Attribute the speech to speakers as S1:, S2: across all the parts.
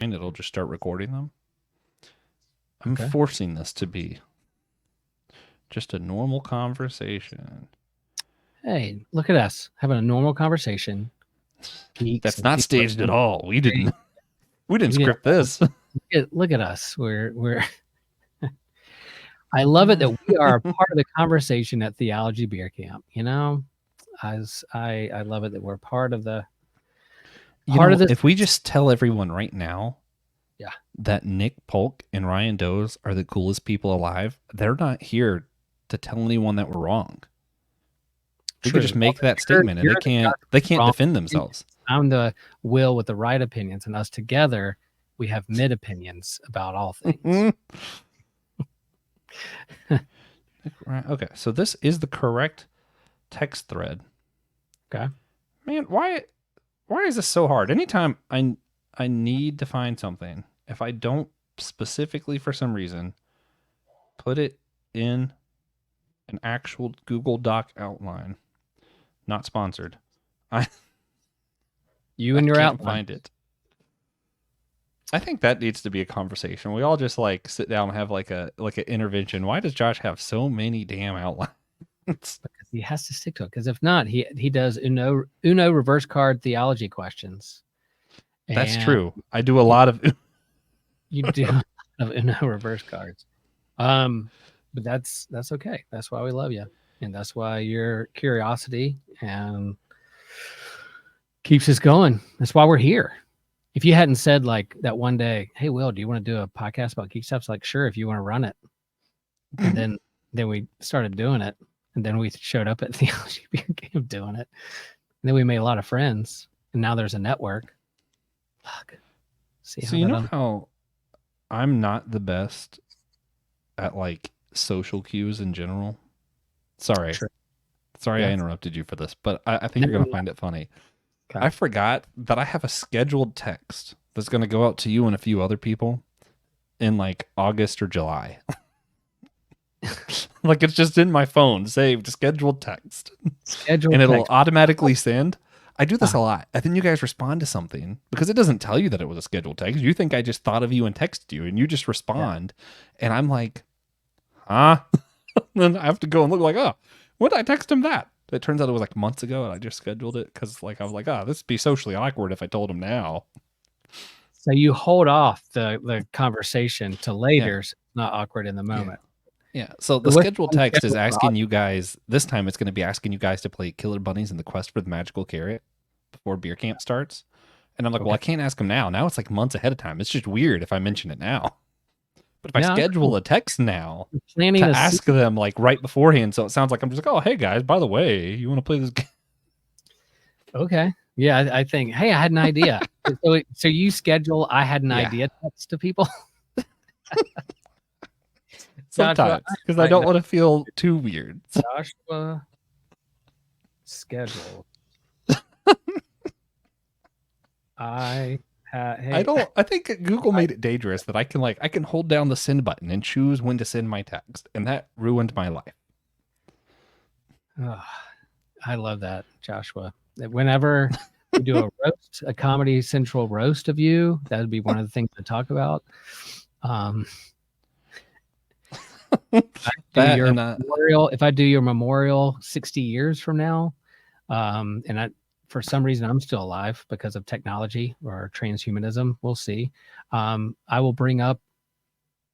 S1: it'll just start recording them. I'm forcing this to be just a normal conversation.
S2: Hey, look at us having a normal conversation.
S1: That's not staged at all. We didn't script this.
S2: Look at us. We're I love it that we are a part of the conversation at Theology Beer Camp. You know, as I love it that we're part of the
S1: part of this. If we just tell everyone right now,
S2: yeah,
S1: that Nick, Polk, and Ryan Doze are the coolest people alive, they're not here to tell anyone that we're wrong. We could just make that statement, and they can't defend themselves.
S2: I'm the Will with the right opinions, and us together, we have mid opinions about all things.
S1: Okay, so this is the correct text thread.
S2: Okay,
S1: man, why is this so hard? Anytime I need to find something, if I don't specifically for some reason put it in an actual Google Doc outline, not sponsored,
S2: you and your
S1: can't
S2: outline.
S1: Find it. I think that needs to be a conversation. We all just like sit down and have like an intervention. Why does Josh have so many damn outlines?
S2: Because he has to stick to it. Because if not, he does Uno reverse card theology questions.
S1: That's true. I do a lot of.
S2: You do a lot of Uno reverse cards, but that's okay. That's why we love you, and that's why your curiosity and keeps us going. That's why we're here. If you hadn't said like that one day, hey, Will, do you want to do a podcast about geek stuff? It's like, sure, if you want to run it. And then we started doing it. And then we showed up at Theology Beer Camp doing it. And then we made a lot of friends. And now there's a network. Fuck.
S1: So you know how I'm not the best at like social cues in general? Sorry. Sure. Sorry, I interrupted you for this, but I think you're going to find it funny. Okay. I forgot that I have a scheduled text that's going to go out to you and a few other people in like August or July. Like it's just in my phone, saved scheduled text. And it'll automatically send. I do this a lot. I think you guys respond to something because it doesn't tell you that it was a scheduled text. You think I just thought of you and texted you, and you just respond. Yeah. And I'm like, huh? Then I have to go and look like, oh, when did I text him that? It turns out it was like months ago, and I just scheduled it because like I was like, oh, this would be socially awkward if I told him now.
S2: So you hold off the conversation to later. Yeah. So it's not awkward in the moment.
S1: Yeah. So the scheduled text is asking you guys, this time it's going to be asking you guys to play Killer Bunnies in the Quest for the Magical Carrot before beer camp starts. And I'm like, well, I can't ask them now. Now it's like months ahead of time. It's just weird if I mention it now. But if I schedule a text now to ask them like right beforehand, so it sounds like I'm just like, oh, hey guys, by the way, you want to play this game?
S2: Okay. Yeah, I think, hey, I had an idea. so you schedule, I had an idea text to people?
S1: Sometimes, because I don't want to feel too weird.
S2: Joshua schedule. I
S1: think Google made it dangerous that I can hold down the send button and choose when to send my text, and that ruined my life.
S2: Oh, I love that, Joshua. Whenever we do a roast, a Comedy Central roast of you, that would be one of the things to talk about. If I do your memorial 60 years from now, and for some reason I'm still alive because of technology or transhumanism, we'll see. I will bring up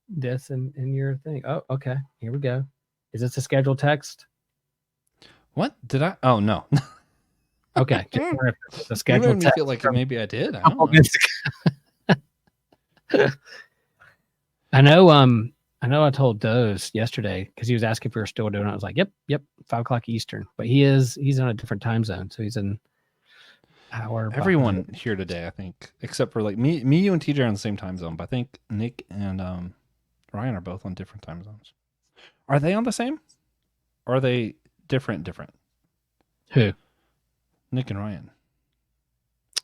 S2: this in your thing. Oh, okay. Here we go. Is this a scheduled text?
S1: What did I? Oh no.
S2: Okay. The scheduled text.
S1: Feel like maybe I did. I don't
S2: know. I know. I know I told Doze yesterday because he was asking if we were still doing it. I was like, yep, 5:00 Eastern. But he's on a different time zone, so he's in hour.
S1: Everyone here today, I think, except for like me, you and TJ are on the same time zone. But I think Nick and Ryan are both on different time zones. Are they on the same? Or are they different?
S2: Who?
S1: Nick and Ryan.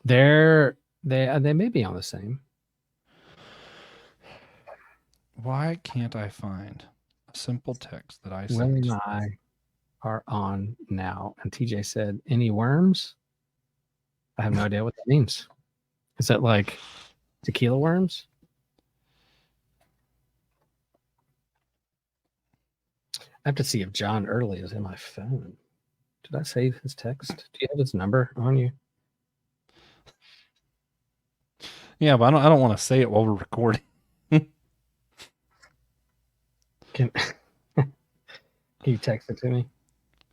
S2: They may be on the same.
S1: Why can't I find a simple text that I sent?
S2: Will and I are on now. And TJ said, any worms? I have no idea what that means. Is that like Tequila worms? I have to see if John Early is in my phone. Did I save his text? Do you have his number on you?
S1: Yeah, but I don't want to say it while we're recording.
S2: Can you text it to me?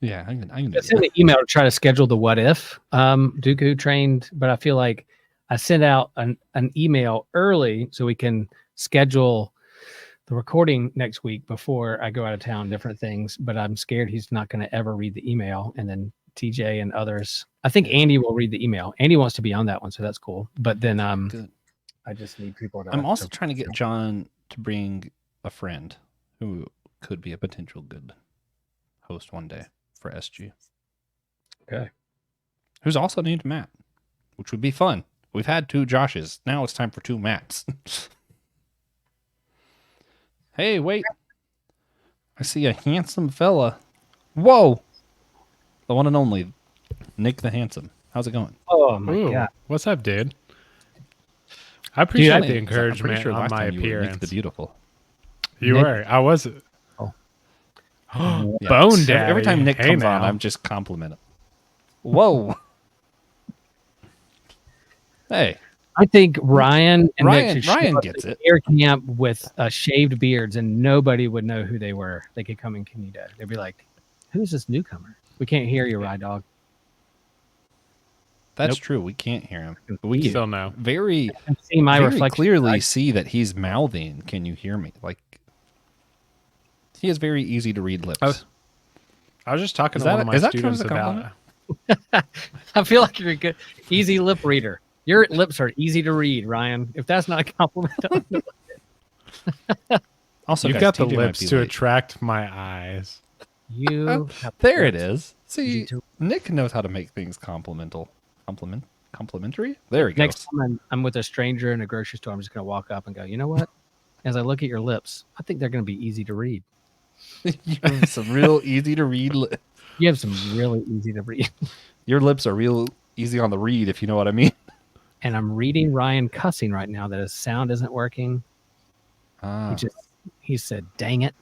S1: Yeah, I can
S2: I sent an email to try to schedule the what if. Dooku trained, but I feel like I sent out an email early so we can schedule the recording next week before I go out of town, different things, but I'm scared he's not going to ever read the email. And then TJ and others, I think Andy will read the email. Andy wants to be on that one, so that's cool. But then
S1: Good.
S2: I just need people to.
S1: I'm also trying to get John to bring a friend who could be a potential good host one day for SG.
S2: Okay.
S1: Who's also named Matt, which would be fun. We've had 2 Joshes. Now it's time for 2 Matts. Hey, wait. I see a handsome fella. Whoa. The one and only Nick the Handsome. How's it going?
S2: Oh, my God.
S3: What's up, dude? I appreciate the encouragement
S1: sure
S3: on my
S1: appearance. You were Nick the Beautiful.
S3: You were. I was.
S2: Oh.
S1: Yeah.
S3: Bone Daddy.
S1: Every time Nick comes on, I'm just complimenting. Whoa. Hey.
S2: I think Ryan and Nick should
S1: Ryan
S2: show up
S1: gets
S2: at
S1: it.
S2: Beer Camp with shaved beards, and nobody would know who they were. They could come incognito. They'd be like, "Who's this newcomer? We can't hear you, Rye Dog."
S1: That's true. We can't hear him. We
S3: still know.
S1: Very,
S2: see my
S1: very
S2: reflection.
S1: clearly see that he's mouthing. Can you hear me? Like, he has very easy to read lips.
S3: I was just talking to one of my students about.
S2: I feel like you're a good, easy lip reader. Your lips are easy to read, Ryan. If that's not a compliment, I don't know what
S1: also,
S3: you've
S1: guys,
S3: got the
S1: TJ
S3: lips to attract my eyes.
S2: you.
S1: There it is. See, Nick knows how to make things complimentary. There he goes.
S2: Next time I'm with a stranger in a grocery store, I'm just going to walk up and go, "You know what? As I look at your lips, I think they're going to be easy to read.
S1: You have some real easy to read lips.
S2: You have some really easy to read."
S1: Your lips are real easy on the read, if you know what I mean.
S2: And I'm reading Ryan cussing right now that his sound isn't working. He said, "Dang it.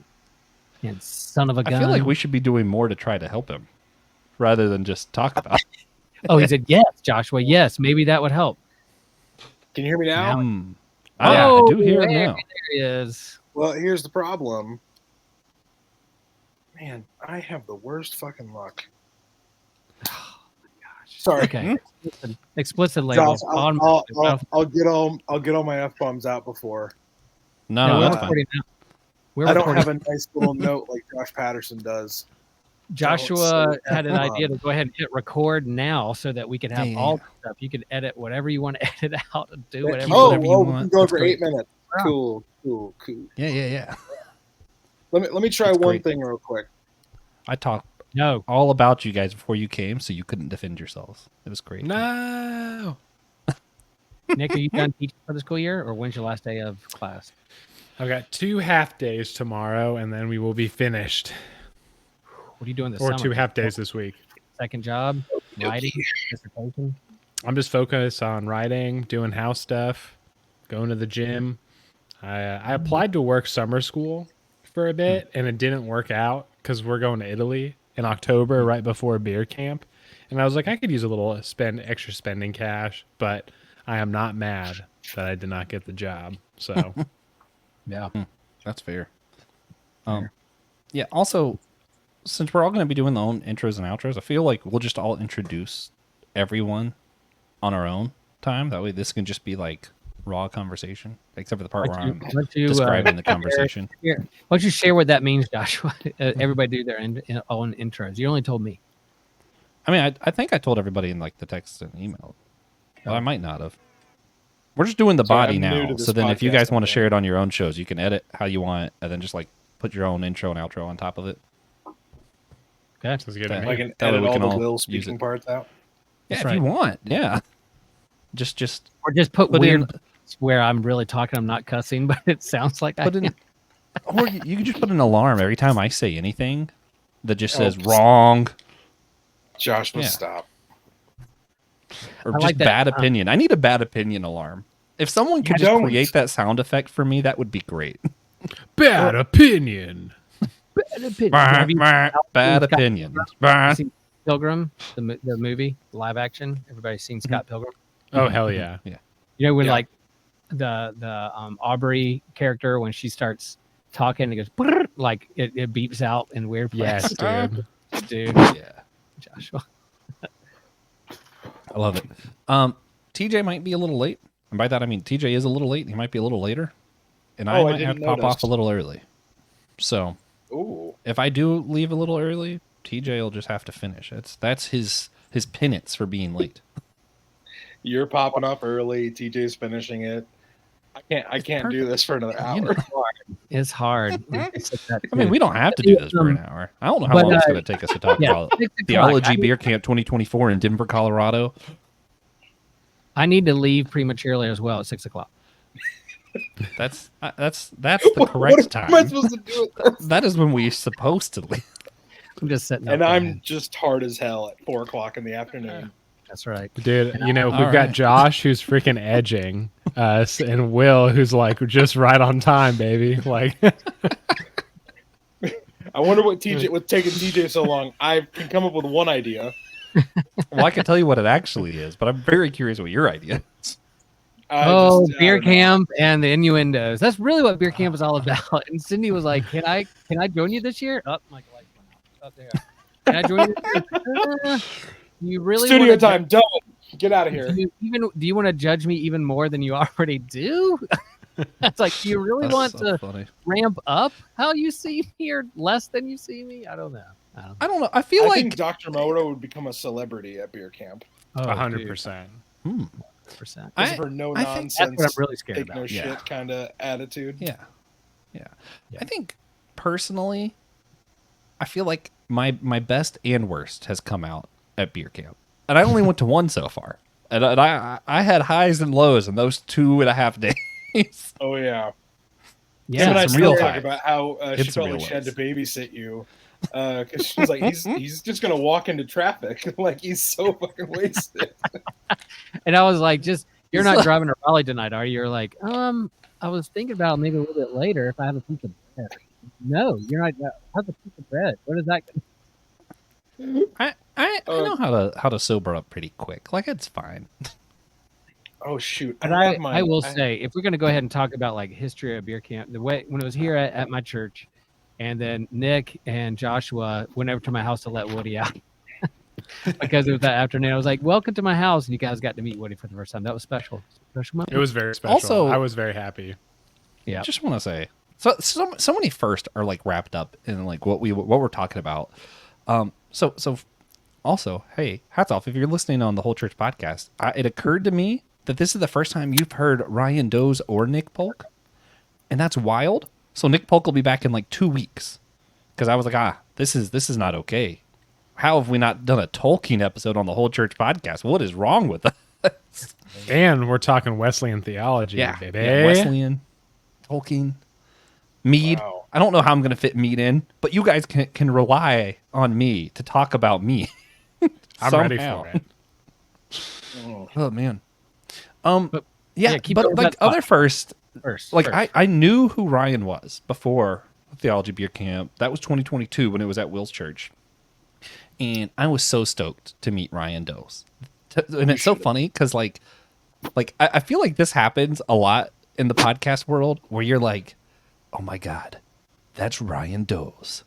S2: And son of a gun."
S1: I feel like we should be doing more to try to help him rather than just talk about it.
S2: Oh, he said, "Yes, Joshua. Yes, maybe that would help."
S4: Can you hear me now?
S1: Yeah, I do hear him now.
S2: There he is.
S4: Well, here's the problem. Man, I have the worst fucking luck.
S2: Oh my gosh.
S4: Sorry.
S2: Okay. Explicit label.
S4: Josh, I'll get all my F-bombs out before.
S1: No,
S2: we're
S1: that's fine.
S2: recording now.
S4: I don't have a nice little note like Josh Patterson does.
S2: Joshua had an idea to go ahead and hit record now so that we could have all the stuff. You could edit whatever you want to edit out and do whatever,
S1: whatever you
S4: we
S1: want.
S4: can go
S1: That's
S4: for
S1: great.
S4: 8 minutes. Cool.
S1: Yeah.
S4: Let me try
S1: That's
S4: one
S1: great.
S4: thing real quick.
S1: I talked
S2: No.
S1: all about you guys before you came, so you couldn't defend yourselves. It was great.
S3: No.
S2: Nick, are you done teaching for the school year, or when's your last day of class?
S3: I've got 2 half days tomorrow, and then we will be finished.
S2: What are you doing this
S3: Or
S2: summer?
S3: 2 half days this week.
S2: Second job, writing, dissertation.
S3: I'm just focused on writing, doing house stuff, going to the gym. I applied to work summer school for a bit, and it didn't work out because we're going to Italy in October right before beer camp. And I was like, I could use a little extra spending cash, but I am not mad that I did not get the job. So,
S2: Yeah,
S1: That's fair. Yeah, also, since we're all going to be doing the own intros and outros, I feel like we'll just all introduce everyone on our own time. That way this can just be like raw conversation, except for the part where I'm describing the conversation.
S2: Why don't you share what that means, Joshua? Everybody do their own intros. You only told me.
S1: I mean, I think I told everybody in like the text and email, but I might not have. We're just doing the body
S4: I'm new
S1: now.
S4: to this
S1: So then if you
S4: podcast,
S1: guys want to
S4: okay.
S1: share it on your own shows, you can edit how you want and then just like put your own intro and outro on top of it.
S2: Okay.
S3: sounds good to
S1: That-
S3: me.
S4: I can
S1: That way
S4: edit
S1: we
S4: all
S1: can
S4: the
S1: all
S4: Will
S1: use
S4: speaking
S1: it.
S4: parts out.
S1: Yeah,
S2: That's
S1: if you
S2: right.
S1: want. Yeah. Just
S2: Or just put
S1: Put
S2: weird
S1: in-
S2: where I'm really talking, I'm not cussing, but it sounds like
S1: put
S2: I
S1: in,
S2: am.
S1: or you can just put an alarm every time I say anything that just says
S4: Oh,
S1: wrong
S4: Josh,
S1: Yeah.
S4: stop.
S1: or
S2: I
S1: just
S2: like that.
S1: bad opinion. I need a bad opinion alarm. If someone could just create that sound effect for me, that would be great.
S3: Bad opinion.
S1: Bad opinion.
S2: Pilgrim, the movie, live action. Everybody's seen Scott Pilgrim.
S3: Oh hell yeah!
S2: Yeah. You know when like the Aubrey character, when she starts talking, it goes like it beeps out in weird places.
S3: Yes, dude.
S1: Yeah,
S2: Joshua.
S1: I love it. TJ might be a little late, and by that I mean TJ is a little late. He might be a little later, and I might have to pop off a little early. So, if I do leave a little early, TJ will just have to finish. That's his penance for being late.
S4: You're popping up early. TJ's finishing it. I can't do this for another hour.
S1: You know.
S2: It's hard.
S1: I mean, we don't have to do this for an hour. I don't know how long it's going to take us to talk about Theology Beer Camp 2024 in Denver, Colorado.
S2: I need to leave prematurely as well at 6:00.
S1: That's the correct time.
S4: What am I supposed to do with this?
S1: That is when we're supposed to leave.
S2: I'm just sitting.
S4: And I'm just hard as hell at 4:00 in the afternoon.
S2: That's right,
S3: dude. You know we've got Josh who's freaking edging us, and Will who's like just right on time, baby. Like,
S4: I wonder what's taking TJ so long. I can come up with one idea.
S1: Well, I can tell you what it actually is, but I'm very curious what your idea is.
S2: Beer camp and the innuendos. That's really what beer camp is all about. And Cindy was like, "Can I join you this year?" Oh, my light went out. Oh, there. Can I join you? You really
S4: studio time done. Get out of here.
S2: Do you want to judge me even more than you already do? It's like, do you really want to ramp up how you see me or less than you see me? I don't know.
S1: I don't know. I
S4: think Dr. Moto would become a celebrity at beer camp.
S3: 100%.
S2: 100%.
S4: For no nonsense.
S2: That's what I'm really scared about.
S4: No shit kind of attitude.
S1: Yeah. I think personally, I feel like my best and worst has come out at beer camp, and I only went to one so far, and I had highs and lows in those 2.5 days.
S4: Oh yeah.
S2: Yeah,
S4: and I
S1: some real
S4: talk
S1: highs.
S4: about how she felt like she had to babysit you because she was like, he's just gonna walk into traffic like he's so fucking wasted.
S2: And I was like, you're not driving to Raleigh tonight, are you? You're like, I was thinking about maybe a little bit later if I have a piece of bread. No, you're not. How's a piece of bread? What is that?
S1: I know how to sober up pretty quick. Like, it's fine.
S4: Oh shoot!
S2: And I will say, if we're going to go ahead and talk about like history of beer camp, the way when it was here at my church, and then Nick and Joshua went over to my house to let Woody out because it was that afternoon. I was like, "Welcome to my house," and you guys got to meet Woody for the first time. That was special.
S3: It was very special.
S1: Also,
S3: I was very happy.
S1: Yeah, I just want to say, so many first are like wrapped up in like what we're talking about. So also, hey, hats off if you're listening on the Whole Church podcast. It occurred to me that this is the first time you've heard Ryan Doze or Nick Polk, and that's wild. So Nick Polk will be back in like 2 weeks, because I was like, this is not okay. How have we not done a Tolkien episode on the Whole Church podcast? What is wrong with us?
S3: And we're talking Wesleyan theology, baby.
S1: Yeah, Wesleyan, Tolkien, Mead. Wow. I don't know how I'm going to fit Mead in, but you guys can rely on me to talk about me.
S3: I'm ready for it.
S1: Oh man.
S2: But
S1: like other first, I knew who Ryan was before Theology Beer Camp. That was 2022 when it was at Will's church, and I was so stoked to meet Ryan Doze. And it's so funny because like I feel like this happens a lot in the podcast world where you're like, oh my god, that's Ryan Doze,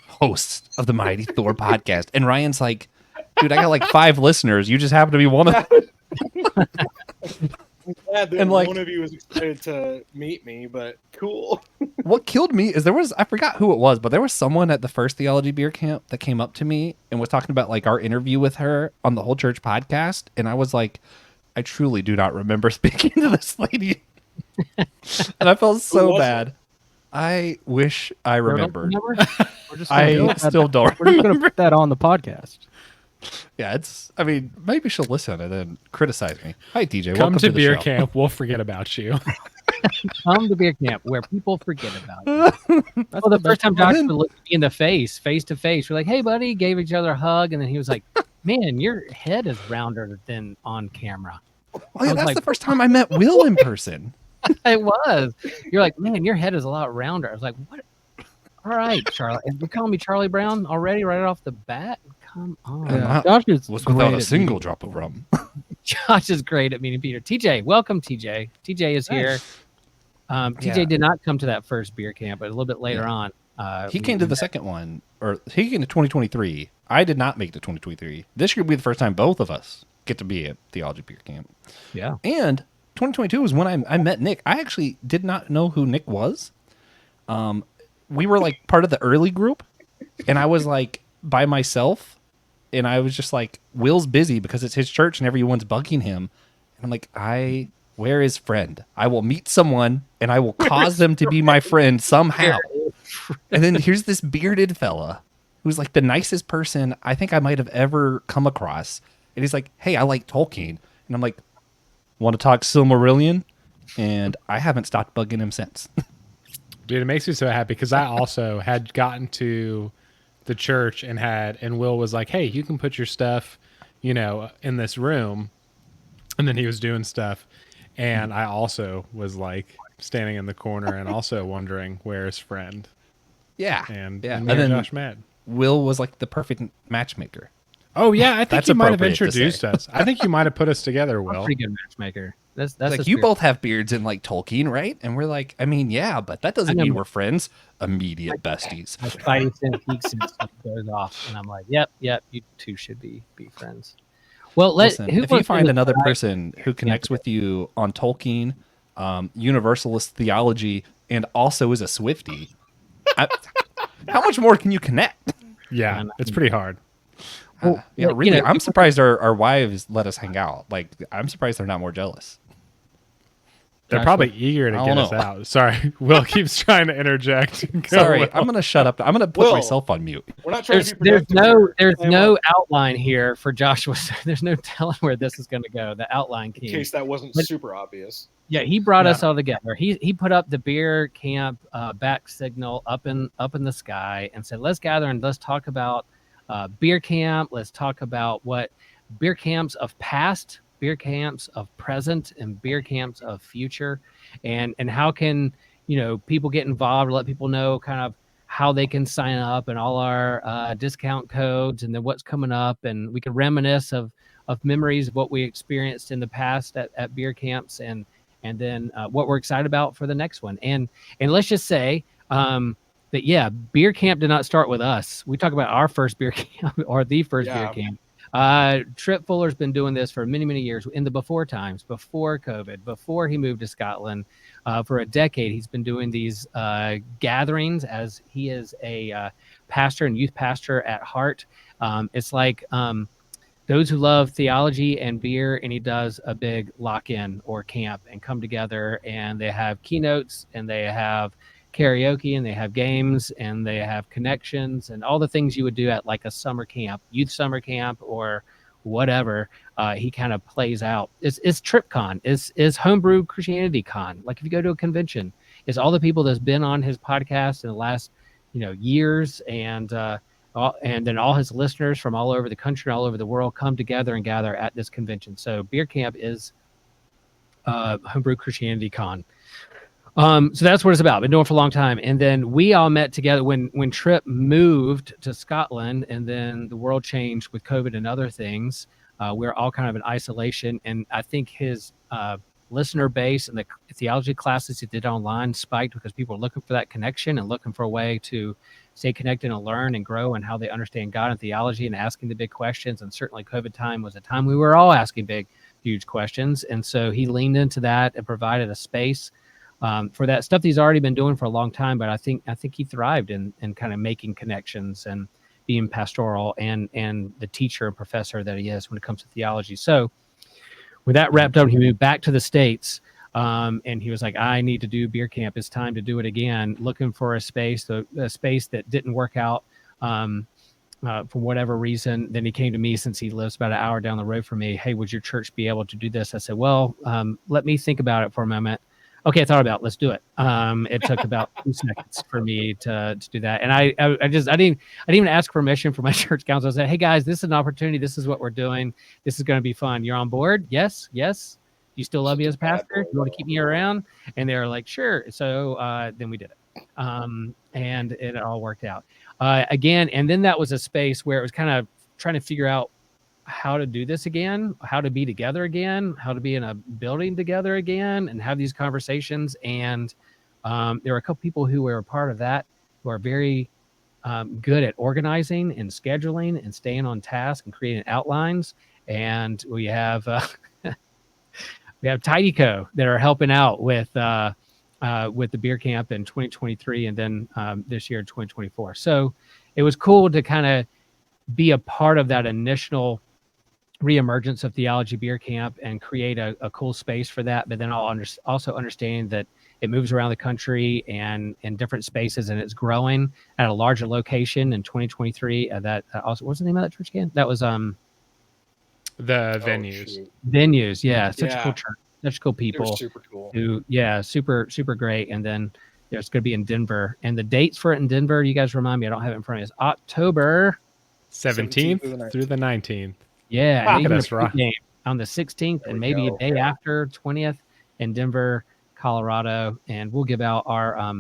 S1: host of the Mighty Thor podcast, and Ryan's like, dude, I got like 5 listeners. You just happen to be one of them.
S4: I'm glad that one of you was excited to meet me, but cool.
S1: What killed me is I forgot who it was, but there was someone at the first Theology Beer Camp that came up to me and was talking about like our interview with her on the Whole Church podcast. And I was like, I truly do not remember speaking to this lady. And I felt so bad. I wish I remembered. I still don't remember.
S5: We're just going to put that on the podcast.
S1: Yeah, maybe she'll listen and then criticize me. Hi, TJ.
S3: Come
S1: welcome
S3: to
S1: the
S3: beer
S1: show.
S3: camp. We'll forget about you.
S2: Come to beer camp where people forget about you. That's the first time Joshua looked me in the face to face. We're like, hey, buddy, gave each other a hug. And then he was like, man, your head is rounder than on camera.
S1: Oh yeah, that's the first time I met Will in person.
S2: It was. You're like, man, your head is a lot rounder. I was like, what? All right, Charlie. You're calling me Charlie Brown already, right off the bat? Come on.
S1: Yeah.
S5: Josh is
S1: Was
S5: great
S1: without a
S5: at
S1: single
S5: meeting
S1: drop of rum.
S2: Josh is great at meeting Peter. TJ, welcome, TJ. TJ is here. TJ did not come to that first beer camp, but a little bit later on.
S1: He came to the second one, or he came to 2023. I did not make it to 2023. This year will be the first time both of us get to be at Theology Beer Camp.
S2: Yeah.
S1: And 2022 was when I met Nick. I actually did not know who Nick was. We were like part of the early group, and I was like by myself, and I was just like, Will's busy because it's his church and everyone's bugging him. And I'm like, where is friend? I will meet someone and I will cause them to be my friend somehow. And then here's this bearded fella who's like the nicest person I think I might have ever come across. And he's like, hey, I like Tolkien. And I'm like, want to talk Silmarillion? And I haven't stopped bugging him since.
S3: Dude, it makes me so happy because I also had gotten to the church and Will was like, hey, you can put your stuff, in this room. And then he was doing stuff. And I also was like standing in the corner and also wondering where's friend.
S1: Yeah.
S3: And
S1: then
S3: Josh met.
S1: Will was like the perfect matchmaker.
S3: Oh yeah, I think you might have introduced
S1: us.
S3: I think you might have put us together, Will.
S2: I'm a pretty good matchmaker. That's
S1: like you both have beards and like Tolkien, right? And we're like, I mean, yeah, but that doesn't mean we're friends. Immediate besties.
S2: My spidey sense, geek sense goes off, and I'm like, yep, you two should be friends. Well,
S1: listen, if you find another person who connects with you on Tolkien, Universalist theology, and also is a Swiftie, how much more can you connect?
S3: Yeah, it's pretty hard.
S1: Really, I'm surprised our wives let us hang out. Like, I'm surprised they're not more jealous.
S3: They're probably eager to get us out. Sorry, Will keeps trying to interject.
S1: Sorry, Will. I'm going to shut up. I'm going to put myself on mute.
S4: We're not trying
S2: there's no outline here for Joshua. There's no telling where this is going to go. The outline key.
S4: In case that wasn't super obvious.
S2: Yeah, he brought us all together. He put up the beer camp back signal up in the sky and said, let's gather and let's talk about beer camp. Let's talk about what beer camps of past, beer camps of present, and beer camps of future, and how can people get involved, let people know kind of how they can sign up and all our discount codes, and then what's coming up, and we can reminisce of memories of what we experienced in the past at beer camps, and then what we're excited about for the next one. And let's just say that, yeah, beer camp did not start with us. We talk about our first beer camp or the first beer camp. Tripp Fuller's been doing this for many, many years in the before times, before COVID, before he moved to Scotland. For a decade, he's been doing these gatherings, as he is a pastor and youth pastor at heart. It's like those who love theology and beer, and he does a big lock-in or camp and come together, and they have keynotes, and they have karaoke, and they have games, and they have connections, and all the things you would do at like a summer camp, youth summer camp, or whatever. He kind of plays out. It's TrippCon, is Homebrew Christianity Con. Like if you go to a convention, it's all the people that's been on his podcast in the last years, and then all his listeners from all over the country, all over the world, come together and gather at this convention. So Beer Camp is Homebrew Christianity Con. So that's what it's about. Been doing it for a long time. And then we all met together when Tripp moved to Scotland, and then the world changed with COVID and other things. We're all kind of in isolation. And I think his listener base and the theology classes he did online spiked because people are looking for that connection and looking for a way to stay connected and learn and grow and how they understand God and theology and asking the big questions. And certainly COVID time was a time we were all asking big, huge questions. And so he leaned into that and provided a space for that stuff he's already been doing for a long time. But I think he thrived in kind of making connections and being pastoral and the teacher and professor that he is when it comes to theology. So with that wrapped up, he moved back to the States, and he was like, I need to do beer camp. It's time to do it again. Looking for a space that didn't work out for whatever reason. Then he came to me, since he lives about an hour down the road from me. Hey, would your church be able to do this? I said, well, let me think about it for a moment. Okay, I thought about it. Let's do it. It took about 2 seconds for me to do that. And I didn't even ask permission from my church council. I said, hey guys, this is an opportunity. This is what we're doing. This is going to be fun. You're on board? Yes. you still love me as a pastor? You want to keep me around? And they're like, sure. So then we did it. And it all worked out. Again, and then that was a space where it was kind of trying to figure out how to do this again, how to be together again, how to be in a building together again, and have these conversations. And there were a couple people who were a part of that who are very good at organizing and scheduling and staying on task and creating outlines. And we have Tidyco that are helping out with the beer camp in 2023 and then this year in 2024. So it was cool to kind of be a part of that initial reemergence of Theology Beer Camp and create a cool space for that. But then also understanding that it moves around the country and in different spaces, and it's growing at a larger location in 2023. That also, what's the name of that church again? That was
S3: the venues.
S4: Shoot.
S2: Venues, yeah, such a
S4: Yeah.
S2: cool church, such cool people.
S4: They're super cool.
S2: Who, yeah, super great. And then there's going to be in Denver, and the dates for it in Denver, you guys remind me, I don't have it in front of me. It's October
S3: 17th through the 19th.
S2: Yeah,
S3: Wow,
S2: and even
S3: that's
S2: a
S3: right.
S2: game on the 16th,
S4: There
S2: and
S4: we
S2: maybe
S4: go.
S2: a day after 20th in Denver, Colorado, and we'll give out our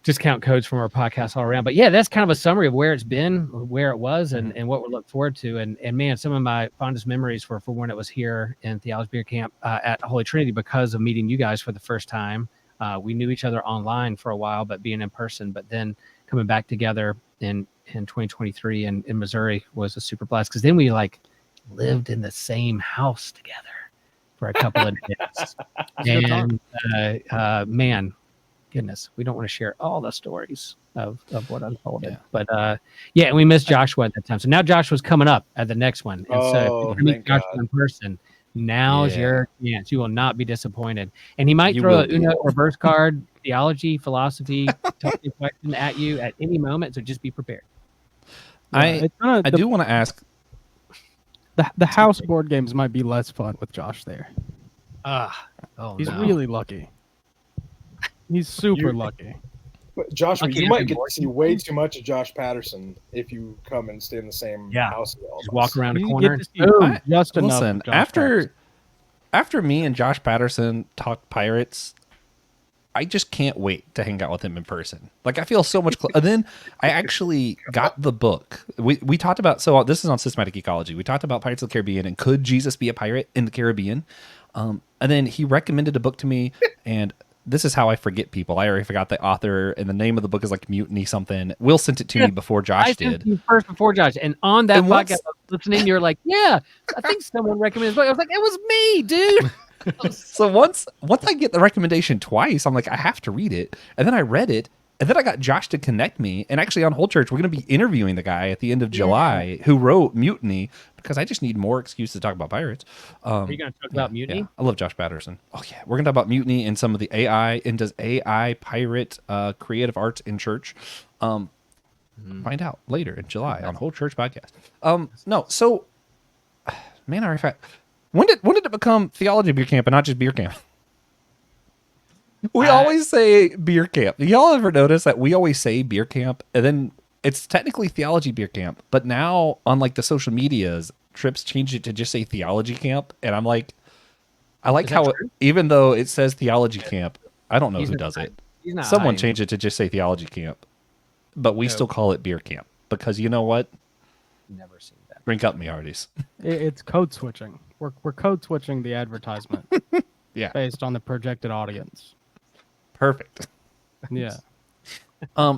S2: discount codes from our podcast all around. But yeah, that's kind of a summary of where it's been, where it was, and what we're looking forward to. And man, some of my fondest memories were for when it was here in Theology Beer Camp at Holy Trinity because of meeting you guys for the first time. We knew each other online for a while, but being in person, but then coming back together in 2023 in Missouri was a super blast, because then we like lived in the same house together for a couple of days. And man, goodness, we don't want to share all the stories of what unfolded. But yeah, and we missed Joshua at that time. So now Joshua's coming up at the next one. And so if you meet
S4: thank
S2: Joshua
S4: God.
S2: in person, now's your chance. You will not be disappointed. And he might
S1: You
S2: throw
S1: will
S2: a
S1: be.
S2: Uno reverse card, theology, philosophy, Tolkien question at you at any moment. So just be prepared.
S1: I do want to ask.
S5: The house board games might be less fun with Josh there. He's really lucky. He's super lucky.
S4: But Josh,
S2: Lucky
S4: you might
S2: him,
S4: get
S2: boy.
S4: to see way too much of Josh Patterson if you come and stay in the same house as all of
S2: Just
S4: us.
S2: walk around a
S5: You
S2: corner.
S5: get to see just enough.
S1: Listen,
S5: of Josh Patterson.
S1: after me and Josh Patterson talked Pirates, I just can't wait to hang out with him in person. Like, I feel so much and then I actually got the book. We talked about, so this is on Systematic Ecology. We talked about Pirates of the Caribbean and could Jesus be a pirate in the Caribbean? And then he recommended a book to me, and this is how I forget people. I already forgot the author, and the name of the book is like Mutiny something. Will sent it to me before Josh
S2: I
S1: did.
S2: sent you first before Josh, and on that
S1: And once-
S2: podcast, I was listening, you were like, "Yeah, I think someone recommended this book." I was like, "It was me, dude."
S1: So once I get the recommendation twice, I'm like, I have to read it. And then I read it, and then I got Josh to connect me. And actually on Whole Church, we're going to be interviewing the guy at the end of July who wrote Mutiny, because I just need more excuse to talk about pirates.
S2: Are you going to talk about Mutiny?
S1: Yeah, I love Josh Patterson. Oh yeah, we're going to talk about Mutiny and some of the AI, and does AI pirate creative arts in church? Find out later in July on Whole Church podcast. No, so man, when did it become Theology Beer Camp and not just Beer Camp? We always say Beer Camp. Y'all ever notice that we always say Beer Camp and then it's technically Theology Beer Camp, but now on like the social medias, Tripp's changed it to just say Theology Camp, and I'm like, I like how even though it says Theology Camp, I don't know who does it. Someone changed it to just say Theology Camp, but we still call it Beer Camp because you know what?
S2: Never seen that.
S1: Drink up, me hearties.
S5: It's code switching. We're code switching the advertisement
S1: Yeah,
S5: based on the projected audience.
S1: perfect.
S5: Yeah.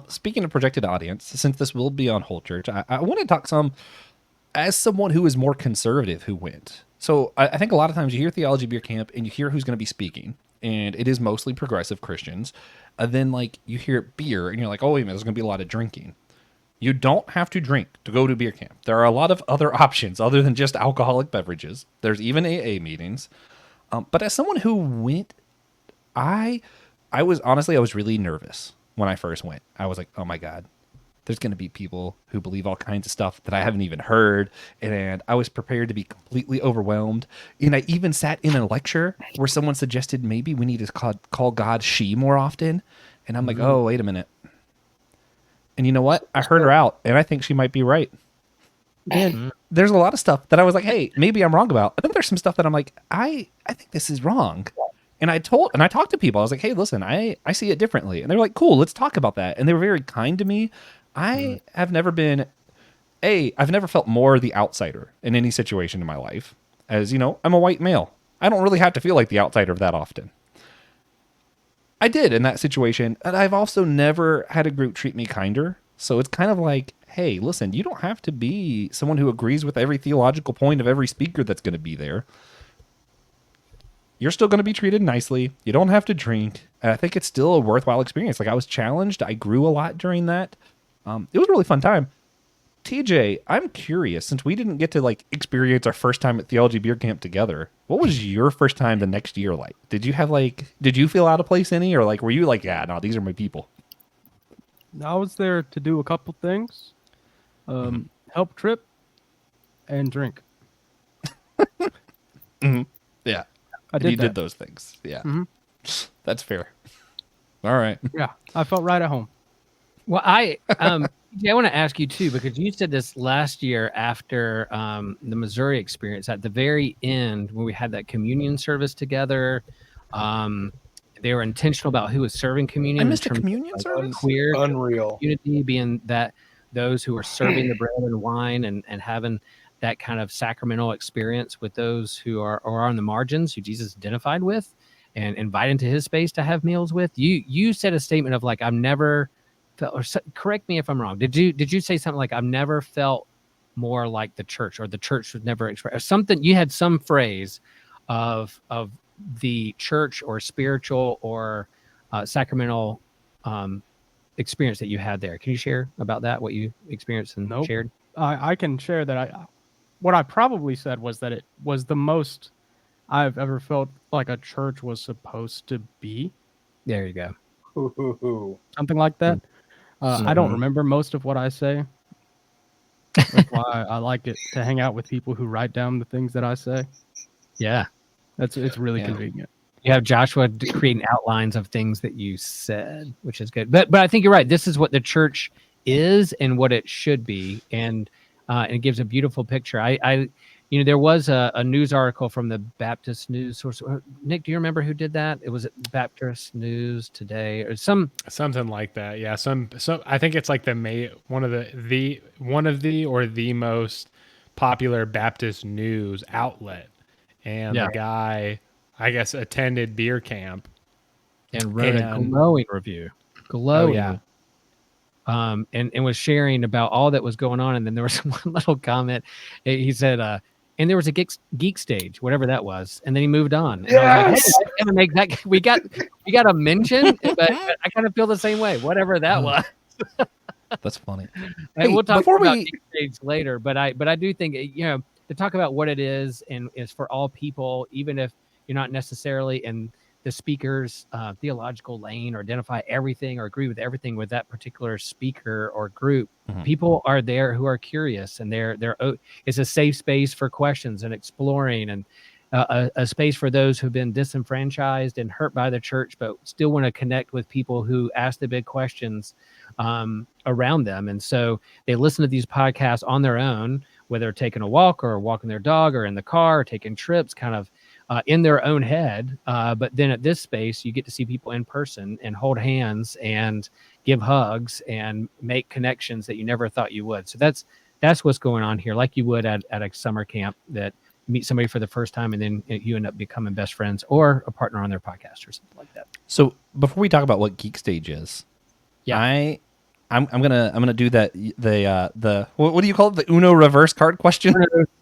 S1: Speaking of projected audience, since this will be on Whole Church, I want to talk some as someone who is more conservative who went. So I think a lot of times you hear Theology Beer Camp and you hear who's going to be speaking, and it is mostly progressive Christians. And then like you hear beer and you're like, oh wait a minute, there's going to be a lot of drinking. You don't have to drink to go to beer camp. There are a lot of other options other than just alcoholic beverages. There's even AA meetings. But as someone who went, I was really nervous when I first went. I was like, oh my God, there's going to be people who believe all kinds of stuff that I haven't even heard. And I was prepared to be completely overwhelmed. And I even sat in a lecture where someone suggested maybe we need to call God she more often. And I'm like, oh, wait a minute. And you know what? I heard her out, and I think she might be right. And there's a lot of stuff that I was like, hey, maybe I'm wrong about. But then there's some stuff that I'm like, I think this is wrong. And I talked to people. I was like, hey, listen, I see it differently. And they were like, cool, let's talk about that. And they were very kind to me. I've never felt more the outsider in any situation in my life. As you know, I'm a white male. I don't really have to feel like the outsider that often. I did in that situation. And I've also never had a group treat me kinder. So it's kind of like, hey, listen, you don't have to be someone who agrees with every theological point of every speaker that's going to be there. You're still going to be treated nicely. You don't have to drink. And I think it's still a worthwhile experience. Like, I was challenged. I grew a lot during that. It was a really fun time. TJ, I'm curious, since we didn't get to like experience our first time at Theology Beer Camp together, what was your first time the next year like? Did you feel out of place any, or like were you like, yeah, no, these are my people?
S5: I was there to do a couple things, help Tripp, and drink.
S1: Yeah,
S5: I
S1: did those things. Yeah, that's fair. All right.
S5: Yeah, I felt right at home.
S2: Well, I want to ask you too, because you said this last year after the Missouri experience. At the very end, when we had that communion service together, they were intentional about who was serving communion.
S1: I missed a communion service.
S2: Queer
S4: Unreal
S2: community being that those who are serving the bread and wine and having that kind of sacramental experience with those who are on the margins, who Jesus identified with, and invite into his space to have meals with. You said a statement of like, I've never felt, or correct me if I'm wrong. Did you say something like, I've never felt more like the church, or the church was never expressed, or something? You had some phrase of the church or spiritual or sacramental experience that you had there. Can you share about that, what you experienced and shared?
S5: I can share that. What I probably said was that it was the most I've ever felt like a church was supposed to be.
S2: There you go.
S5: Something like that. I don't remember most of what I say. That's why I like it to hang out with people who write down the things that I say.
S2: Yeah.
S5: It's really convenient.
S2: You have Joshua creating outlines of things that you said, which is good. But I think you're right. This is what the church is and what it should be, and it gives a beautiful picture. There was a news article from the Baptist News source. Nick, do you remember who did that? It was Baptist News Today or something
S3: like that. Yeah, some. I think it's like one of the most popular Baptist news outlet. And the guy, I guess, attended beer camp
S2: and wrote a glowing review. And was sharing about all that was going on. And then there was one little comment. He said, and there was a Geek Stage, whatever that was. And then he moved on. And I was like, hey, make that, we got a mention, but I kind of feel the same way, whatever that was.
S1: That's funny.
S2: And we'll talk about Geek Stage later, but I do think, to talk about what it is and is for all people, even if you're not necessarily in the speaker's theological lane or identify everything or agree with everything with that particular speaker or group. People are there who are curious, and it's a safe space for questions and exploring, and a space for those who've been disenfranchised and hurt by the church, but still want to connect with people who ask the big questions around them. And so they listen to these podcasts on their own, whether taking a walk or walking their dog or in the car, or taking trips, kind of in their own head. But then at this space, you get to see people in person and hold hands and give hugs and make connections that you never thought you would. So that's what's going on here, like you would at a summer camp, that meet somebody for the first time and then you end up becoming best friends or a partner on their podcast or something like that.
S1: So before we talk about what Geek Stage is, I'm gonna do that. The what do you call it? The Uno reverse card question.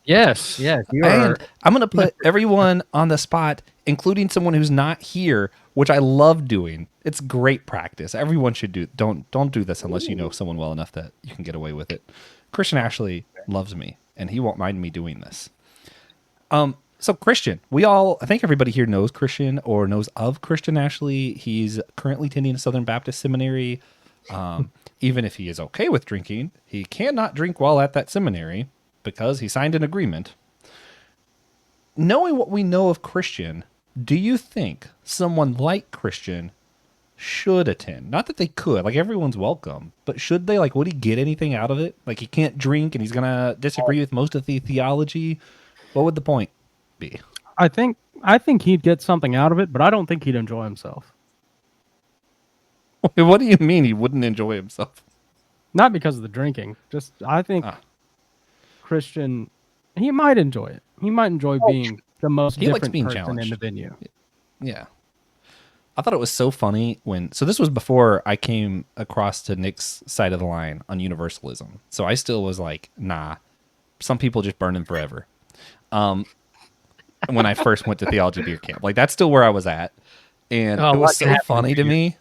S2: Yes.
S1: I'm gonna put everyone on the spot, including someone who's not here, which I love doing. It's great practice. Everyone should do. Don't do this unless you know someone well enough that you can get away with it. Christian Ashley loves me, and he won't mind me doing this. So Christian, I think everybody here knows Christian or knows of Christian Ashley. He's currently attending a Southern Baptist seminary. Even if he is okay with drinking, he cannot drink while at that seminary because he signed an agreement. Knowing what we know of Christian, do you think someone like Christian should attend? Not that they could, like everyone's welcome, but should they? Like, would he get anything out of it? Like, he can't drink and he's gonna disagree with most of the theology. What would the point be?
S5: I think he'd get something out of it, but I don't think he'd enjoy himself.
S1: What do you mean he wouldn't enjoy himself?
S5: Not because of the drinking. Just I think Christian, he might enjoy it. He might enjoy being the most different person
S1: challenged
S5: in the venue.
S1: Yeah. I thought it was so funny so this was before I came across to Nick's side of the line on universalism. So I still was like, nah, some people just burn them forever. When I first went to Theology Beer Camp, like that's still where I was at. And it was so funny to me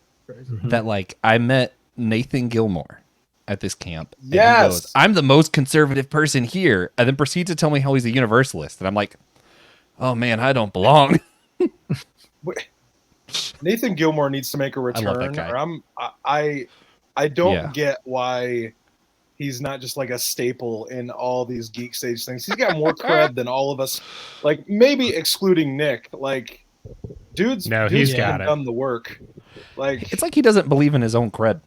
S1: that like I met Nathan Gilmore at this camp. And he goes, I'm the most conservative person here. And then proceeds to tell me how he's a universalist. And I'm like, oh man, I don't belong.
S4: Nathan Gilmore needs to make a return.
S1: I love that guy.
S4: I don't get why he's not just like a staple in all these Geek Stage things. He's got more cred than all of us. Like maybe excluding Nick. Like dude's
S3: he's got
S4: done the work. Like
S1: it's like he doesn't believe in his own cred.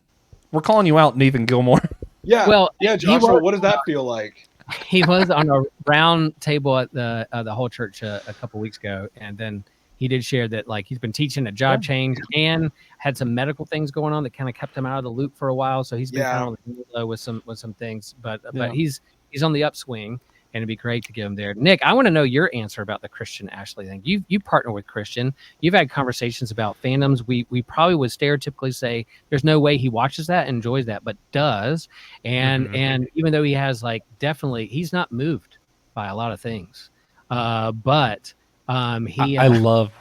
S1: We're calling you out, Nathan Gilmore.
S4: Yeah. Well, yeah, Joshua, what does that feel like?
S2: He was on a round table at the whole church a couple weeks ago, and then he did share that like he's been teaching a job change and had some medical things going on that kind of kept him out of the loop for a while. So he's been kind of on the low with some things, but he's on the upswing, and it'd be great to get him there. Nick, I want to know your answer about the Christian Ashley thing. You partner with Christian. You've had conversations about fandoms. We probably would stereotypically say there's no way he watches that, enjoys that, but does. And even though he has like definitely, he's not moved by a lot of things, but. I
S1: love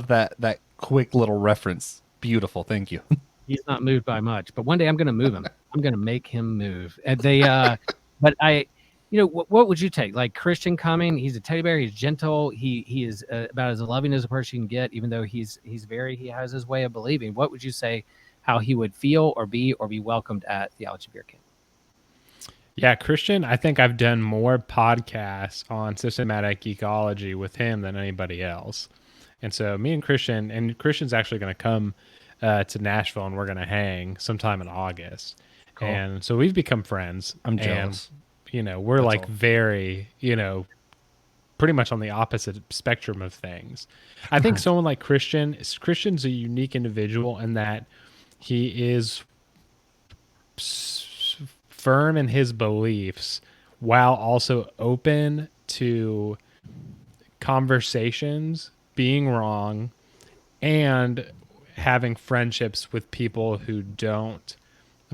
S1: that quick little reference. Beautiful, thank you.
S2: He's not moved by much, but one day I'm going to move him. I'm going to make him move. And but what would you take? Like Christian coming, he's a teddy bear. He's gentle. He is about as loving as a person you can get. Even though he has his way of believing. What would you say? How he would feel or be welcomed at Theology Beer Camp?
S3: Yeah, Christian, I think I've done more podcasts on systematic geekology with him than anybody else. And so me and Christian's actually going to come to Nashville, and we're going to hang sometime in August. Cool. And so we've become friends.
S1: I'm jealous.
S3: And, we're like very, pretty much on the opposite spectrum of things. I think someone like Christian's a unique individual in that he is firm in his beliefs while also open to conversations, being wrong, and having friendships with people who don't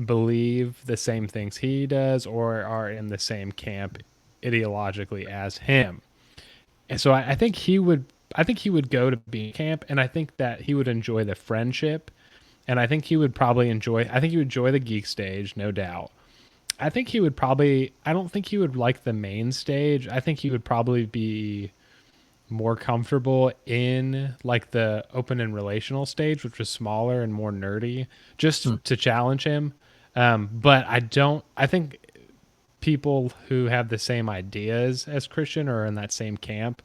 S3: believe the same things he does or are in the same camp ideologically as him. And so I think he would go to Beer Camp, and I think that he would enjoy the friendship, and I think he would enjoy the Geek Stage, no doubt. I think he would I don't think he would like the main stage. I think he would probably be more comfortable in like the open and relational stage, which was smaller and more nerdy, just to challenge him. But I think people who have the same ideas as Christian or in that same camp,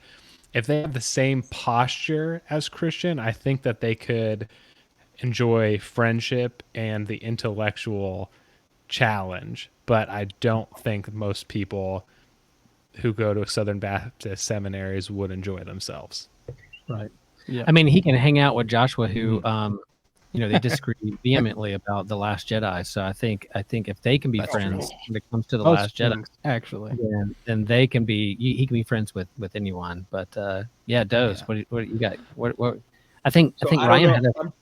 S3: if they have the same posture as Christian, I think that they could enjoy friendship and the intellectual challenge. But I don't think most people who go to Southern Baptist seminaries would enjoy themselves.
S2: Right. Yeah. I mean, he can hang out with Joshua, who, they disagree vehemently about The Last Jedi. So I think if they can be friends when it comes to The Last Jedi,
S5: actually,
S2: then they can be. He can be friends with anyone. But Doze, what you got? What? I think Ryan had a.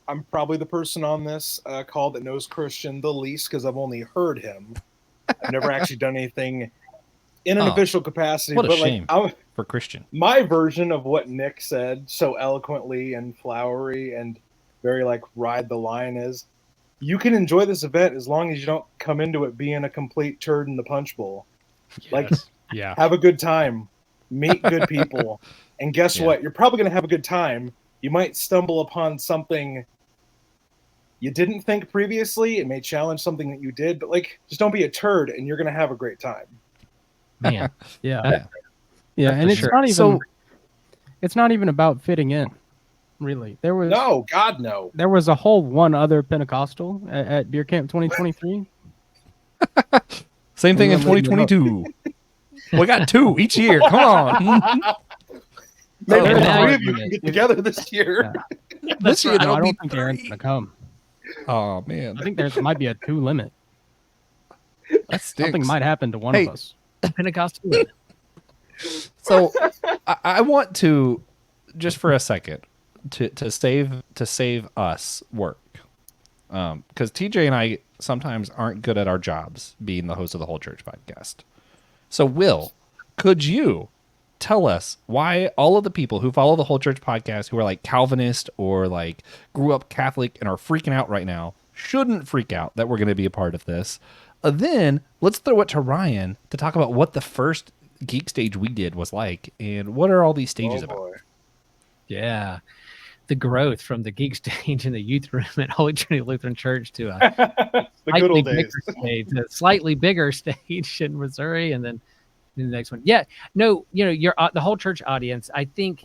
S4: I'm probably the person on this call that knows Christian the least because I've only heard him. I've never actually done anything in an official capacity.
S1: What a shame for Christian.
S4: My version of what Nick said so eloquently and flowery and very like ride the line is, you can enjoy this event as long as you don't come into it being a complete turd in the punch bowl.
S3: Yes.
S4: Like, have a good time, meet good people, and guess what? You're probably going to have a good time. You might stumble upon something you didn't think previously. It may challenge something that you did, but like, just don't be a turd and you're going to have a great time.
S2: Man.
S5: And it's not even, it's not even about fitting in. really. There was
S4: no, God, no.
S5: There was a whole one other Pentecostal at Beer Camp 2023.
S1: Same thing in 2022. We got 2 each year. Come on.
S4: Maybe
S2: now
S4: three
S2: you're
S4: of you
S2: doing
S4: can
S2: it.
S4: get together this year.
S5: Yeah.
S1: This year,
S5: No,
S1: that'll
S5: I
S1: be
S5: don't think Aaron's
S1: 3.
S5: gonna come.
S1: Oh, man.
S5: I think there might be a 2 limit.
S1: That stinks.
S5: Something might happen to one
S1: Hey.
S5: of us.
S2: Pentecostal.
S1: So I want to, just for a second, to save us work, because TJ and I sometimes aren't good at our jobs being the host of the Whole Church podcast. So Will, could you tell us why all of the people who follow the Whole Church podcast, who are like Calvinist or like grew up Catholic and are freaking out right now, shouldn't freak out that we're going to be a part of this? Then let's throw it to Ryan to talk about what the first Geek Stage we did was like, and what are all these stages about?
S2: Yeah. The growth from the Geek Stage in the youth room at Holy Trinity Lutheran Church to a
S4: The good old days.
S2: a slightly bigger stage in Missouri, and then the next one. Yeah, no, you're the whole church audience. I think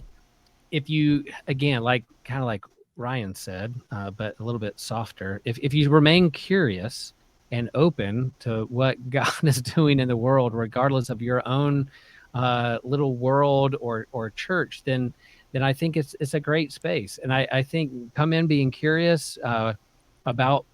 S2: if you, again, kind of like Ryan said, but a little bit softer, if you remain curious and open to what God is doing in the world, regardless of your own little world or church, then I think it's a great space. And I think come in being curious about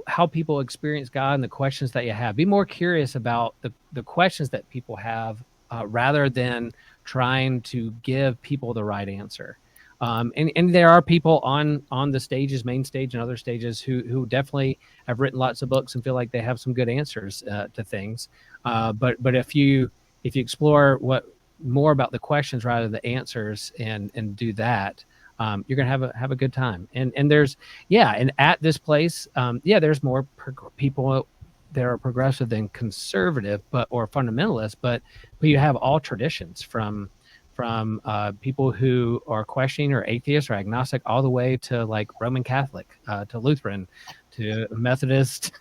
S2: how people experience God and the questions that you have. Be more curious about the questions that people have rather than trying to give people the right answer. And there are people on the stages, main stage and other stages, who definitely have written lots of books and feel like they have some good answers to things. But if you explore more about the questions rather than the answers and do that, you're gonna have a good time. And there's and at this place, there's more people that are progressive than conservative, or fundamentalist, but you have all traditions from people who are questioning or atheist or agnostic, all the way to like Roman Catholic, to Lutheran, to Methodist,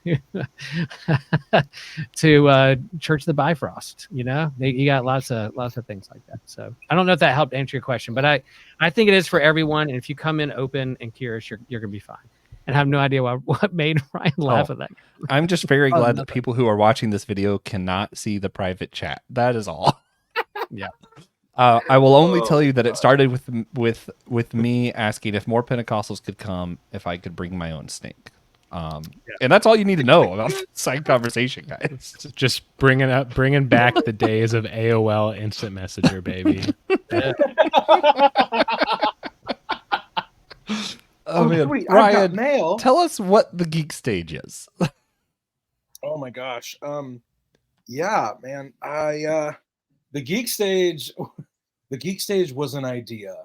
S2: to Church of the Bifrost. You got lots of things like that. So I don't know if that helped answer your question, but I think it is for everyone. And if you come in open and curious, you're gonna be fine. And I have no idea what made Ryan laugh at that.
S1: I'm just very glad that people who are watching this video cannot see the private chat. That is all.
S2: Yeah.
S1: I will only tell you that it started with me asking if more Pentecostals could come, if I could bring my own snake. And that's all you need to know about side conversation, guys.
S3: Just bringing back the days of AOL Instant Messenger, baby.
S1: Oh man,
S4: sweet,
S1: Ryan,
S4: I've got mail.
S1: Tell us what the Geek Stage is.
S4: Oh my gosh. Yeah, man. The Geek Stage was an idea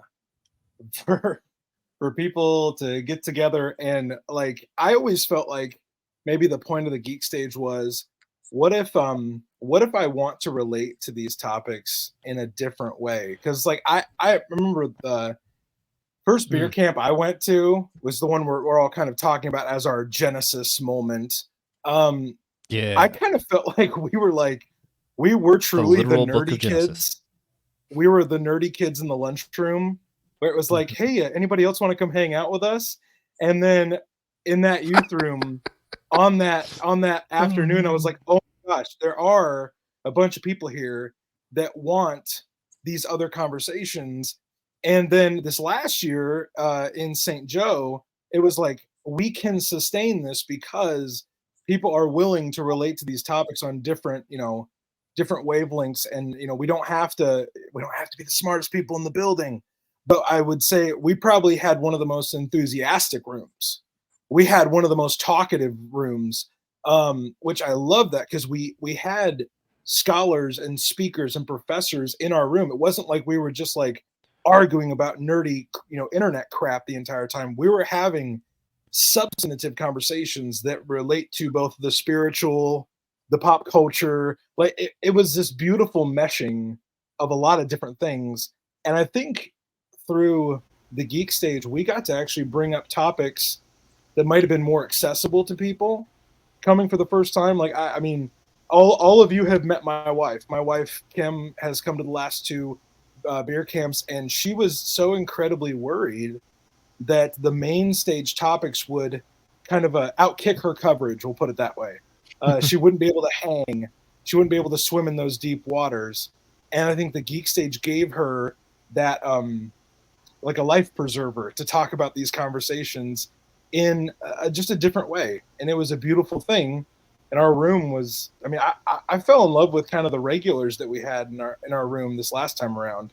S4: for people to get together, and like I always felt like maybe the point of the Geek Stage was, what if I want to relate to these topics in a different way? Because like I remember the first beer camp I went to was the one we're all kind of talking about as our Genesis moment. I kind of felt like we were truly the nerdy kids. We were the nerdy kids in the lunchroom, where it was like, hey, anybody else want to come hang out with us? And then in that youth room on that afternoon, I was like, oh my gosh, there are a bunch of people here that want these other conversations. And then this last year in St. Joe, it was like, we can sustain this because people are willing to relate to these topics on different wavelengths, and we don't have to be the smartest people in the building. But I would say we probably had one of the most enthusiastic rooms. We had one of the most talkative rooms, which I love that, because we had scholars and speakers and professors in our room. It wasn't like we were just like arguing about nerdy internet crap the entire time. We were having substantive conversations that relate to both the spiritual, the pop culture. Like it was this beautiful meshing of a lot of different things. And I think through the Geek Stage, we got to actually bring up topics that might have been more accessible to people coming for the first time. Like, I mean, all of you have met my wife. My wife, Kim, has come to the last two Beer Camps, and she was so incredibly worried that the main stage topics would kind of outkick her coverage. We'll put it that way. She wouldn't be able to hang. She wouldn't be able to swim in those deep waters. And I think the Geek Stage gave her that, like a life preserver to talk about these conversations in just a different way. And it was a beautiful thing. And our room was, I mean, I fell in love with kind of the regulars that we had in our room this last time around.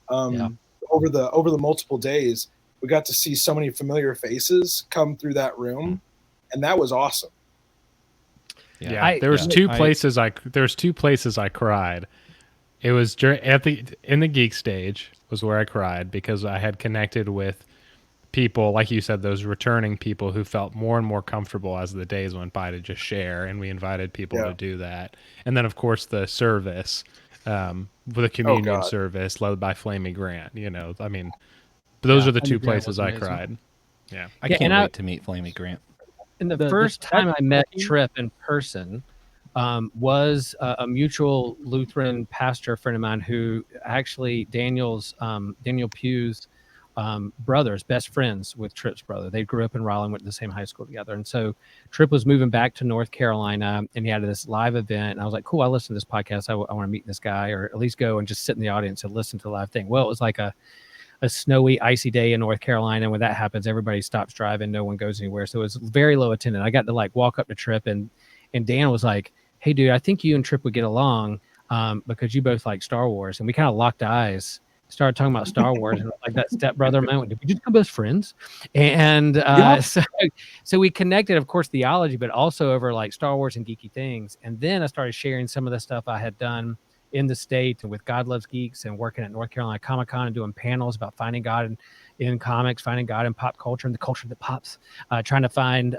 S4: Over the multiple days, we got to see so many familiar faces come through that room, and that was awesome.
S3: Yeah, there was two places I cried. It was in the Geek Stage was where I cried, because I had connected with people, like you said, those returning people who felt more and more comfortable as the days went by to just share, and we invited people to do that. And then, of course, the service, with a communion service led by Flamey Grant. You know, I mean, those are the two places I cried. Yeah,
S1: I can't wait to meet Flamey Grant.
S2: And the first time I met Tripp in person was a mutual Lutheran pastor friend of mine who actually Daniel Pugh's brothers, best friends with Tripp's brother. They grew up in Raleigh, went to the same high school together. And so Tripp was moving back to North Carolina, and he had this live event. And I was like, cool, I listened to this podcast. I want to meet this guy, or at least go and just sit in the audience and listen to the live thing. Well, it was like a snowy, icy day in North Carolina. And when that happens, everybody stops driving. No one goes anywhere. So it was very low attendance. I got to like walk up to Tripp, and Dan was like, hey, dude, I think you and Tripp would get along because you both like Star Wars. And we kind of locked eyes, started talking about Star Wars, and like that stepbrother moment. Did we just become best friends? And so we connected, of course, theology, but also over like Star Wars and geeky things. And then I started sharing some of the stuff I had done in the state and with God Loves Geeks, and working at North Carolina Comic-Con and doing panels about finding God in comics, finding God in pop culture and the culture that pops, trying to find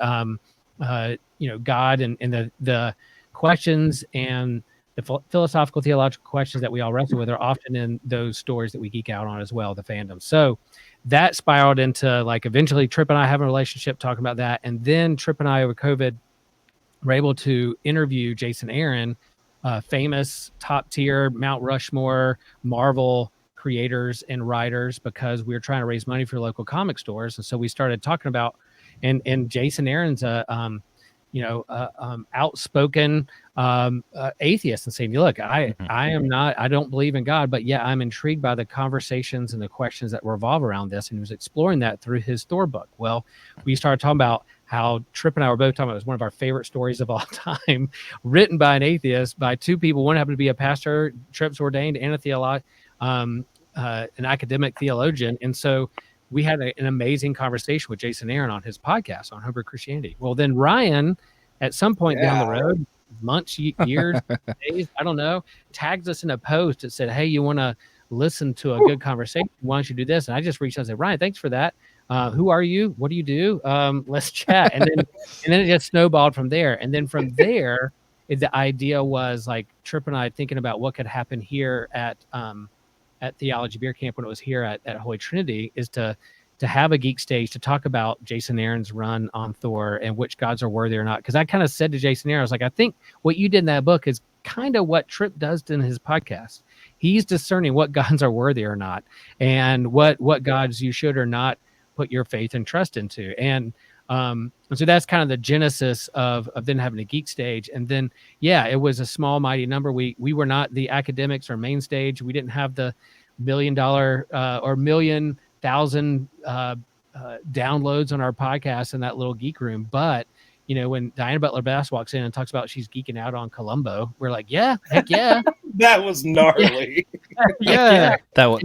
S2: God and the questions and the philosophical, theological questions that we all wrestle with are often in those stories that we geek out on as well, the fandom. So that spiraled into like eventually Tripp and I have a relationship talking about that. And then Tripp and I over COVID were able to interview Jason Aaron, famous top tier Mount Rushmore Marvel creators and writers, because we were trying to raise money for local comic stores. And so we started talking about, and Jason Aaron's outspoken atheist, and saying, look, I don't believe in God, but I'm intrigued by the conversations and the questions that revolve around this. And he was exploring that through his Thor book. Well, we started talking about how Tripp and I were both talking about it was one of our favorite stories of all time, written by an atheist, by two people. One happened to be a pastor, Tripp's ordained, and an academic theologian. And so we had an amazing conversation with Jason Aaron on his podcast on Homebrew Christianity. Well, then Ryan, at some point down the road, months, years, days, I don't know, tagged us in a post that said, hey, you want to listen to a good conversation? Why don't you do this? And I just reached out and said, Ryan, thanks for that. Who are you? What do you do? Let's chat. And then it just snowballed from there. And then from there, the idea was like Tripp and I thinking about what could happen here at Theology Beer Camp when it was here at Holy Trinity, is to have a geek stage to talk about Jason Aaron's run on Thor and which gods are worthy or not. Because I kind of said to Jason Aaron, I was like, I think what you did in that book is kind of what Tripp does in his podcast. He's discerning what gods are worthy or not, and what gods you should or not put your faith and trust into. And so that's kind of the genesis of then having a geek stage. And then, it was a small, mighty number. We were not the academics or main stage. We didn't have the $1 million or 1,000,000 downloads on our podcast in that little geek room. But, when Diana Butler Bass walks in and talks about she's geeking out on Columbo, we're like, yeah, heck yeah.
S4: That was gnarly.
S2: Yeah.
S1: That was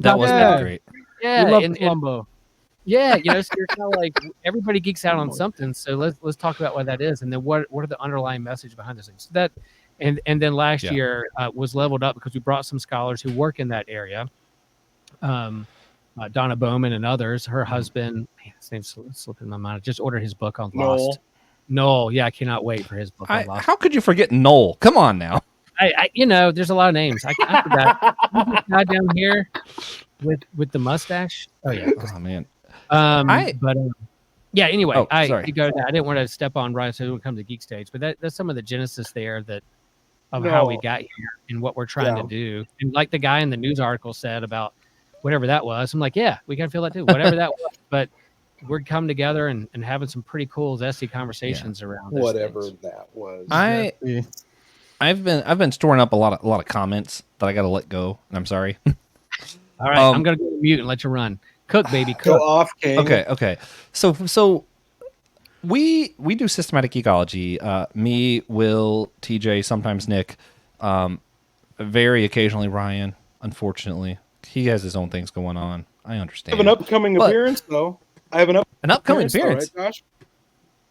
S1: great.
S2: Yeah.
S5: We love Columbo.
S2: Yeah, so you're kind of like, everybody geeks out on something, so let's talk about what that is, and then what are the underlying message behind those things. So that, and then last year was leveled up because we brought some scholars who work in that area, Donna Bowman and others. Her husband, his name's slipping my mind. I just ordered his book on Lost. Noel, I cannot wait for his book on Lost.
S1: How could you forget Noel? Come on now.
S2: I there's a lot of names. I forgot. This guy down here with the mustache. Oh yeah.
S1: Oh man.
S2: Anyway, I
S1: sorry.
S2: I didn't want to step on Ryan, so it would come to Geek Stage, but that's some of the genesis there of how we got here and what we're trying to do. And like the guy in the news article said about whatever that was. I'm like, yeah, we can feel that too, whatever that was. But we're coming together and having some pretty cool, zesty conversations around this
S4: whatever
S2: things.
S4: that was.
S1: I've been storing up a lot of comments that I got to let go, and I'm sorry.
S2: All right, I'm gonna go mute and let you run. Cook, baby, cook.
S4: Go off, King.
S1: Okay. So we do systematic ecology. Me, Will, TJ, sometimes Nick, very occasionally Ryan. Unfortunately, he has his own things going on. I understand.
S4: I have an upcoming appearance, though. I have an
S1: upcoming appearance.
S4: Though, right, Josh?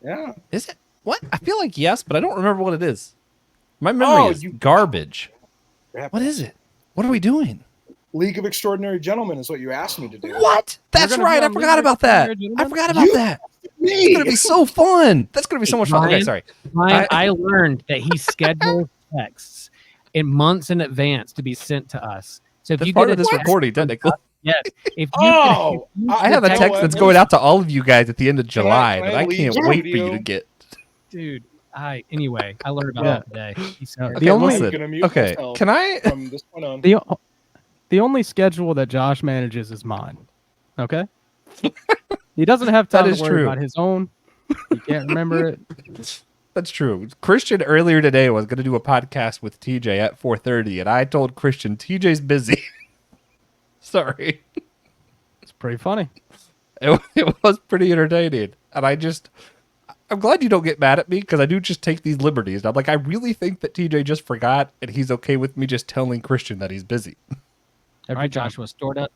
S4: Yeah.
S1: Is it? What? I feel like yes, but I don't remember what it is. My memory is garbage. What is it? What are we doing?
S4: League of Extraordinary Gentlemen is what you asked me to do.
S1: What? That's right. I forgot about that. It's going to be so fun. That's going to be so much fun. Okay, sorry.
S2: I learned that he scheduled texts in months in advance to be sent to us. So if
S1: that's
S2: you
S1: part
S2: get
S1: of this recording, technically.
S2: Yes.
S1: I have a text that's going out to all of you guys at the end of July that I can't wait for you to get.
S2: Dude, anyway, I learned about that today.
S1: Can I?
S4: From this point on.
S5: The only schedule that Josh manages is mine. Okay? He doesn't have time to worry about his own. He can't remember it.
S1: That's true. Christian earlier today was going to do a podcast with TJ at 4:30, and I told Christian, TJ's busy. Sorry.
S5: It's pretty funny.
S1: It was pretty entertaining. And I'm glad you don't get mad at me because I do just take these liberties. I'm like, I really think that TJ just forgot, and he's okay with me just telling Christian that he's busy.
S2: All right, Joshua, stored up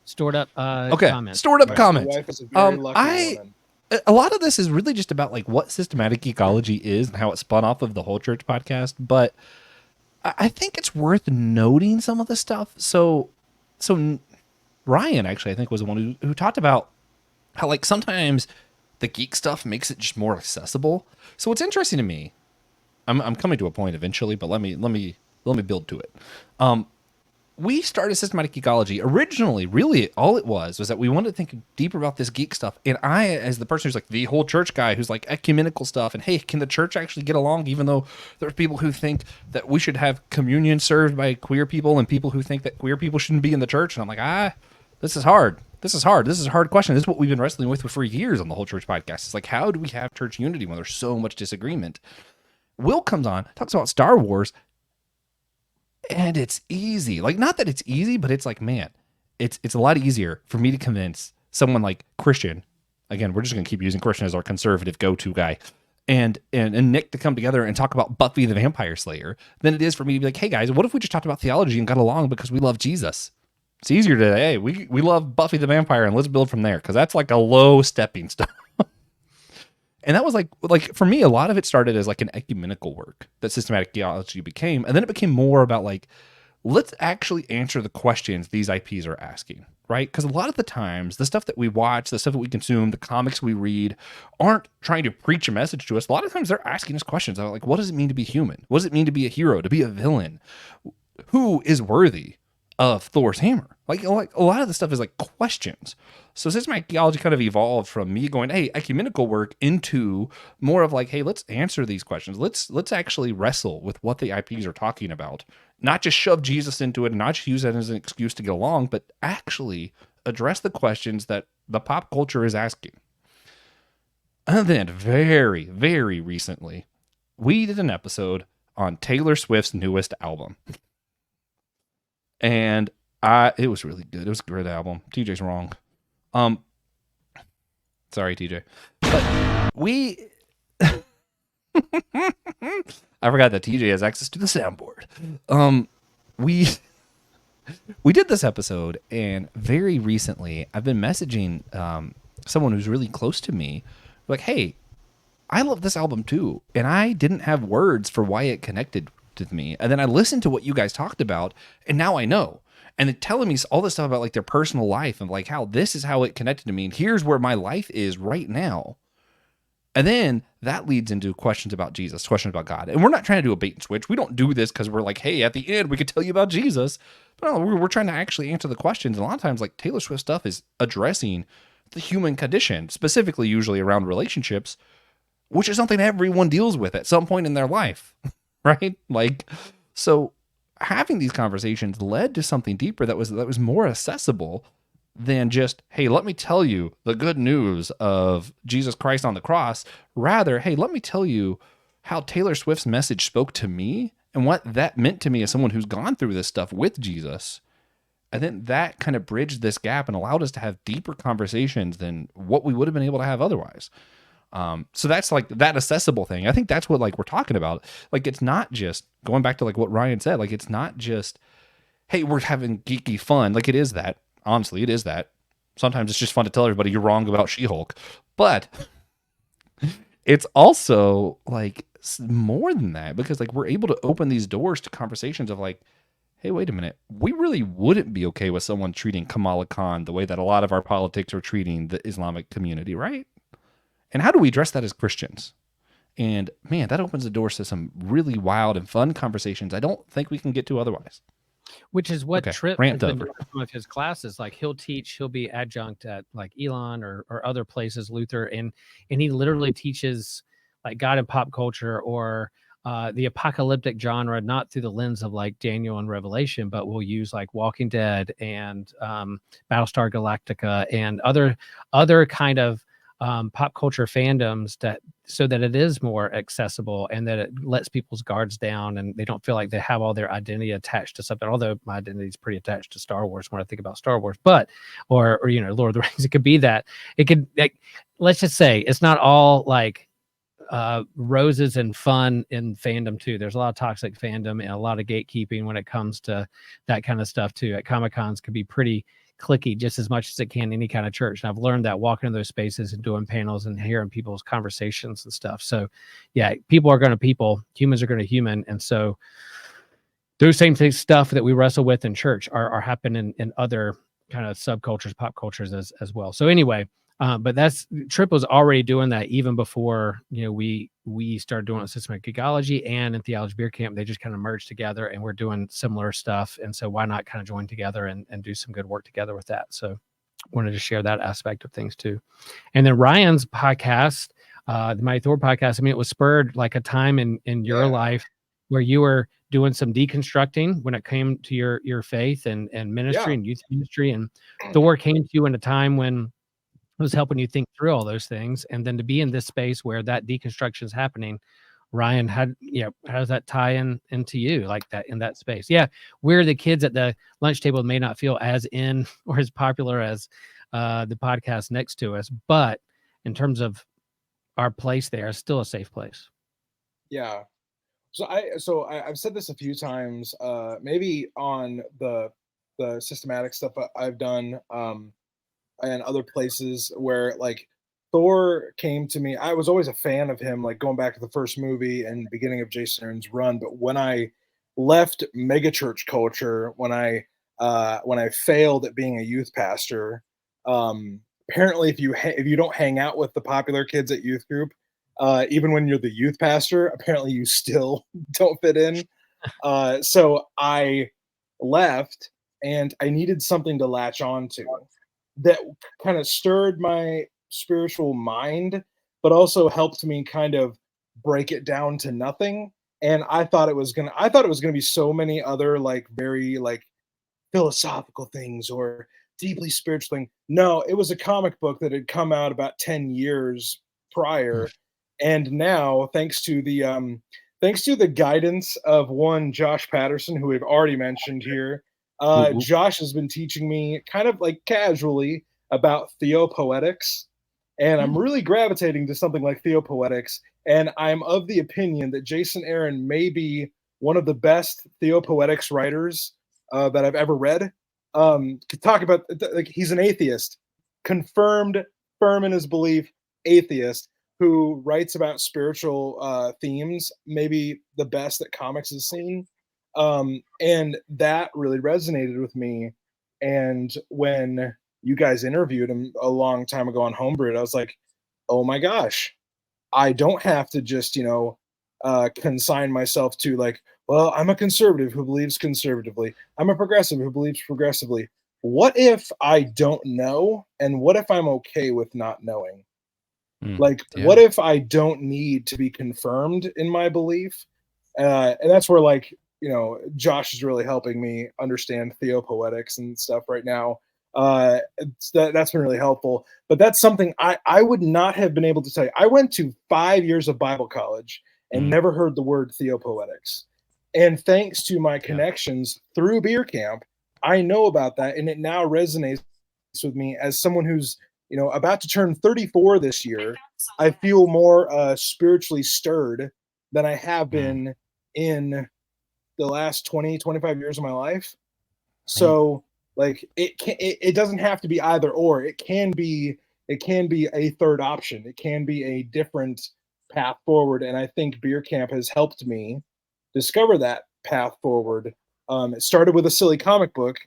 S2: comments.
S1: Stored up comments.
S4: Wife is a very lucky woman.
S1: A lot of this is really just about like what systematic ecology is and how it spun off of the Whole Church podcast, but I think it's worth noting some of the stuff. So Ryan actually, I think, was the one who talked about how like sometimes the geek stuff makes it just more accessible. So what's interesting to me, I'm coming to a point eventually, but let me build to it. We started systematic ecology originally. Really, all it was that we wanted to think deeper about this geek stuff. And I, as the person who's like the whole church guy, who's like ecumenical stuff, and hey, can the church actually get along? Even though there's people who think that we should have communion served by queer people, and people who think that queer people shouldn't be in the church. And I'm like, this is hard. This is hard. This is a hard question. This is what we've been wrestling with for years on the Whole Church podcast. It's like, how do we have church unity when there's so much disagreement? Will comes on, talks about Star Wars. And it's easy. Like, not that it's easy, but it's like, man, it's a lot easier for me to convince someone like Christian. Again, we're just going to keep using Christian as our conservative go-to guy. And Nick to come together and talk about Buffy the Vampire Slayer than it is for me to be like, hey guys, what if we just talked about theology and got along because we love Jesus? It's easier to, hey, we love Buffy the Vampire and let's build from there, because that's like a low stepping stone. And that was like for me, a lot of it started as like an ecumenical work that systematic theology became. And then it became more about like, let's actually answer the questions these IPs are asking, right? Because a lot of the times, the stuff that we watch, the stuff that we consume, the comics we read aren't trying to preach a message to us. A lot of times they're asking us questions about like, what does it mean to be human? What does it mean to be a hero, to be a villain? Who is worthy of Thor's hammer? Like a lot of the stuff is like questions. So systematic theology kind of evolved from me going, hey, ecumenical work, into more of like, hey, let's answer these questions. Let's actually wrestle with what the IPs are talking about. Not just shove Jesus into it and not just use that as an excuse to get along, but actually address the questions that the pop culture is asking. And then very, very recently, we did an episode on Taylor Swift's newest album. And it was really good. It was a great album. TJ's wrong. Sorry, TJ. But I forgot that TJ has access to the soundboard. We did this episode, and very recently I've been messaging someone who's really close to me, like, hey, I love this album too, and I didn't have words for why it connected with me. And then I listened to what you guys talked about, and now I know. And they're telling me all this stuff about like their personal life and like how this is how it connected to me. And here's where my life is right now. And then that leads into questions about Jesus, questions about God. And we're not trying to do a bait and switch. We don't do this because we're like, hey, at the end, we could tell you about Jesus. But no, we're trying to actually answer the questions. And a lot of times, like Taylor Swift stuff is addressing the human condition, specifically usually around relationships, which is something everyone deals with at some point in their life, right? Like, so having these conversations led to something deeper that was more accessible. than just, hey, let me tell you the good news of Jesus Christ on the cross. Rather, hey, let me tell you how Taylor Swift's message spoke to me and what that meant to me as someone who's gone through this stuff with Jesus. And then that kind of bridged this gap and allowed us to have deeper conversations than what we would have been able to have otherwise. So that's like that accessible thing. I think that's what like we're talking about. Like, it's not just going back to like what Ryan said. Like, it's not just, hey, we're having geeky fun. Like, it is that. Honestly, it is that. Sometimes it's just fun to tell everybody you're wrong about She-Hulk. But it's also like more than that, because like we're able to open these doors to conversations of like, hey, wait a minute. We really wouldn't be okay with someone treating Kamala Khan the way that a lot of our politics are treating the Islamic community, right? And how do we address that as Christians? And man, that opens the doors to some really wild and fun conversations I don't think we can get to otherwise.
S2: Which is what Tripp has been doing
S1: over.
S2: some of his classes. Like he'll be adjunct at like Elon or other places, Luther, and he literally teaches like God and pop culture or the apocalyptic genre, not through the lens of like Daniel and Revelation, but we'll use like Walking Dead and Battlestar Galactica and other kind of pop culture fandoms so that it is more accessible and that it lets people's guards down and they don't feel like they have all their identity attached to something. Although my identity is pretty attached to Star Wars when I think about Star Wars, but or Lord of the Rings, it could be that. It could, like, let's just say it's not all like roses and fun in fandom too. There's a lot of toxic fandom and a lot of gatekeeping when it comes to that kind of stuff too. At Comic-Cons could be pretty clicky just as much as it can any kind of church. And I've learned that walking in those spaces and doing panels and hearing people's conversations and stuff. So yeah, humans are going to human. And so those same things, stuff that we wrestle with in church are happening in other kind of subcultures, pop cultures as well. So anyway, but Tripp was already doing that even before, we started doing it in Systematic Geekology and in Theology Beer Camp. They just kind of merged together and we're doing similar stuff. And so why not kind of join together and do some good work together with that? So wanted to share that aspect of things too. And then Ryan's podcast, the Mighty Thor podcast, I mean, it was spurred like a time in your life where you were doing some deconstructing when it came to your faith and ministry and youth ministry. And Thor came to you in a time when it was helping you think through all those things. And then to be in this space where that deconstruction is happening, Ryan, how does that tie into you like that in that space? Yeah. We're the kids at the lunch table may not feel as in or as popular as the podcast next to us, but in terms of our place there, it's still a safe place.
S4: Yeah. So I've said this a few times, maybe on the systematic stuff I've done, and other places where like Thor came to me. I was always a fan of him, like going back to the first movie and beginning of Jason Aaron's run. But when I left megachurch culture, when I failed at being a youth pastor, apparently if you don't hang out with the popular kids at youth group, even when you're the youth pastor, apparently you still don't fit in. So I left and I needed something to latch on to that kind of stirred my spiritual mind, but also helped me kind of break it down to nothing. And I thought it was gonna be so many other like very like philosophical things or deeply spiritual thing. No, it was a comic book that had come out about 10 years prior. And now, thanks to the guidance of one Josh Patterson, who we've already mentioned here, Josh has been teaching me kind of like casually about theopoetics, and I'm really gravitating to something like theopoetics. And I'm of the opinion that Jason Aaron may be one of the best theopoetics writers that I've ever read. To talk about, like, he's an atheist, confirmed, firm in his belief, atheist, who writes about spiritual themes, maybe the best that comics has seen. And that really resonated with me. And when you guys interviewed him a long time ago on Homebrewed, I was like, oh my gosh, I don't have to just, consign myself to like, well, I'm a conservative who believes conservatively. I'm a progressive who believes progressively. What if I don't know? And what if I'm okay with not knowing? What if I don't need to be confirmed in my belief? And that's where, like, Josh is really helping me understand theopoetics and stuff right now. That's been really helpful. But that's something I would not have been able to tell you. I went to 5 years of Bible college and never heard the word theopoetics. And thanks to my connections through Beer Camp, I know about that, and it now resonates with me as someone who's about to turn 34 this year. I feel more spiritually stirred than I have been in the last 20-25 years of my life. So like it doesn't have to be either or. It can be a third option. It can be a different path forward, and I think Beer Camp has helped me discover that path forward. It started with a silly comic book,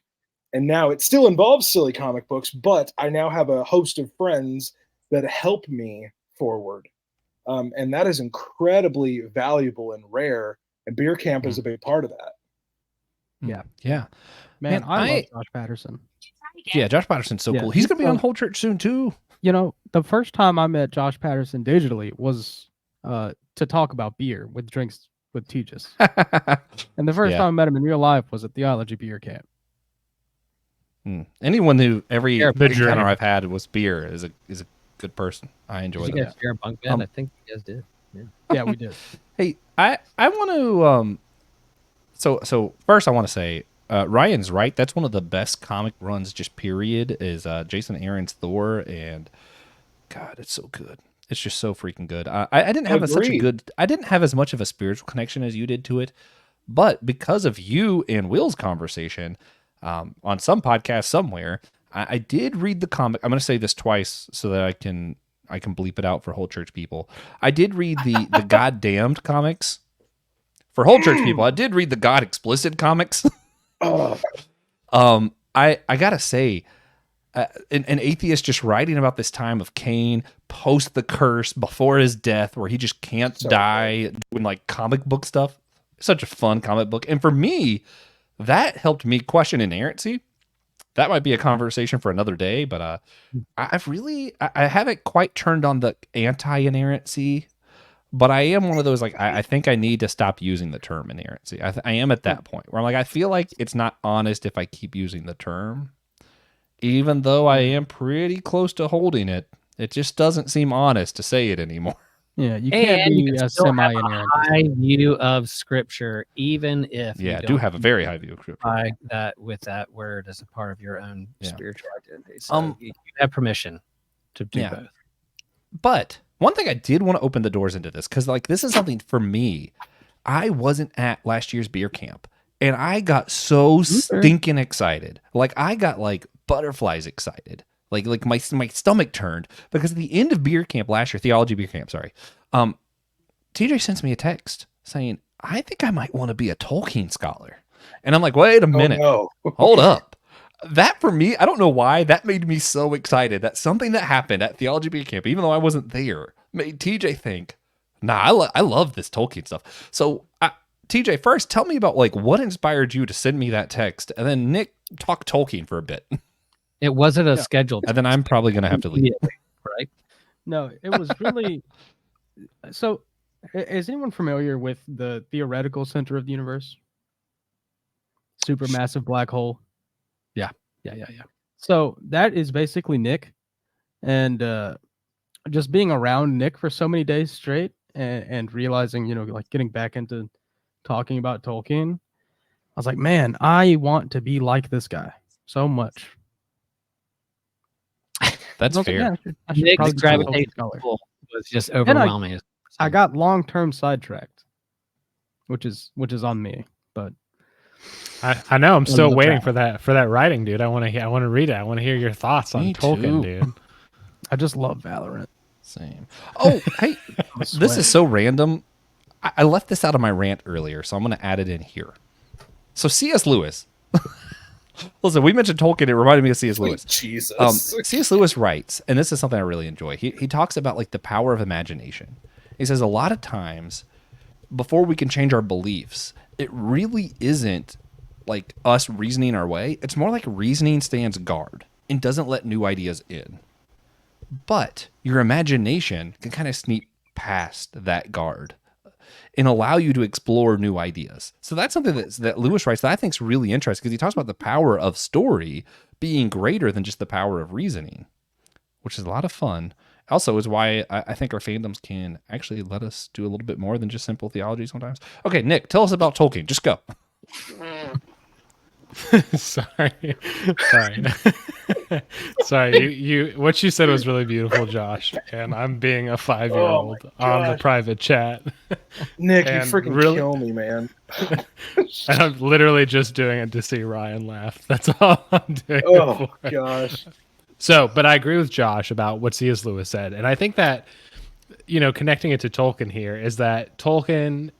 S4: and now it still involves silly comic books, but I now have a host of friends that help me forward. And that is incredibly valuable and rare, and Beer Camp is a big part of that.
S1: Yeah.
S5: Man, I love Josh Patterson.
S1: Yeah, Josh Patterson's so cool. He's going to be on Whole Church soon, too.
S5: The first time I met Josh Patterson digitally was to talk about beer with Drinks with Tejas. And the first time I met him in real life was at Theology Beer Camp.
S1: Anyone who every encounter I've had was beer is a good person. I enjoy that.
S2: You guys share a bunk bed? I think you guys did.
S5: Yeah, we did.
S1: Hey, I want to so first I want to say Ryan's right. That's one of the best comic runs, just period, is Jason Aaron's Thor, and God, it's so good. It's just so freaking good. I didn't have I didn't have as much of a spiritual connection as you did to it, but because of you and Will's conversation on some podcast somewhere, I did read the comic. I'm going to say this twice so that I can bleep it out for Whole Church people. I did read the Goddamned comics. For Whole Church people, I did read the God Explicit comics. I gotta say, an atheist just writing about this time of Cain post the curse before his death, where he just can't die, doing like comic book stuff. Such a fun comic book, and for me, that helped me question inerrancy. That might be a conversation for another day, but I haven't quite turned on the anti-inerrancy. But I am one of those, like, I think I need to stop using the term inerrancy. I am at that point where I'm like, I feel like it's not honest if I keep using the term. Even though I am pretty close to holding it, it just doesn't seem honest to say it anymore.
S5: Yeah, you can't be a semi-inerrant.
S2: High view of Scripture, even if
S1: I do have a very high view of Scripture.
S2: That with that word as a part of your own spiritual identity. So you have permission to do both.
S1: But one thing I did want to open the doors into this, because like this is something for me. I wasn't at last year's beer camp, and I got so stinking excited. Like I got like butterflies excited. Like my stomach turned because at the end of beer camp last year, Theology Beer Camp, sorry. TJ sends me a text saying, I think I might want to be a Tolkien scholar. And I'm like, wait a minute.
S4: Oh, no.
S1: Hold up. That for me, I don't know why, that made me so excited that something that happened at Theology Beer Camp, even though I wasn't there, made TJ think, nah, I love this Tolkien stuff. So TJ, first tell me about like what inspired you to send me that text, and then Nick, talk Tolkien for a bit.
S2: It wasn't a scheduled,
S1: and then I'm probably going to have to leave.
S2: Right?
S5: No, it was really. So, is anyone familiar with the theoretical center of the universe? Supermassive black hole.
S2: Yeah.
S5: So that is basically Nick, and just being around Nick for so many days straight, and realizing, like getting back into talking about Tolkien, I was like, man, I want to be like this guy so much.
S1: That's fair.
S2: Nick's gravitational pull was just overwhelming.
S5: I got long-term sidetracked, which is on me. But
S3: I know I'm still waiting for that writing, dude. I want to read it. I want to hear your thoughts on Tolkien, dude.
S5: I just love Valorant.
S1: Same. Oh, hey, this is so random. I left this out of my rant earlier, so I'm going to add it in here. So C.S. Lewis. Listen, we mentioned Tolkien. It reminded me of C.S. Lewis.
S4: Jesus.
S1: C.S. Lewis writes, and this is something I really enjoy. He talks about like the power of imagination. He says a lot of times before we can change our beliefs, it really isn't like us reasoning our way. It's more like reasoning stands guard and doesn't let new ideas in. But your imagination can kind of sneak past that guard. and allow you to explore new ideas. So that's something that Lewis writes that I think is really interesting, because he talks about the power of story being greater than just the power of reasoning, which is a lot of fun. Also is why I think our fandoms can actually let us do a little bit more than just simple theology sometimes. Okay, Nick, tell us about Tolkien. Just go.
S3: Sorry. You what you said was really beautiful, Josh, and I'm being a 5-year-old on the private chat.
S4: Nick, you freaking kill me, man.
S3: And I'm literally just doing it to see Ryan laugh. That's all I'm doing.
S4: Oh gosh.
S3: So, but I agree with Josh about what C.S. Lewis said, and I think that, connecting it to Tolkien here is that Tolkien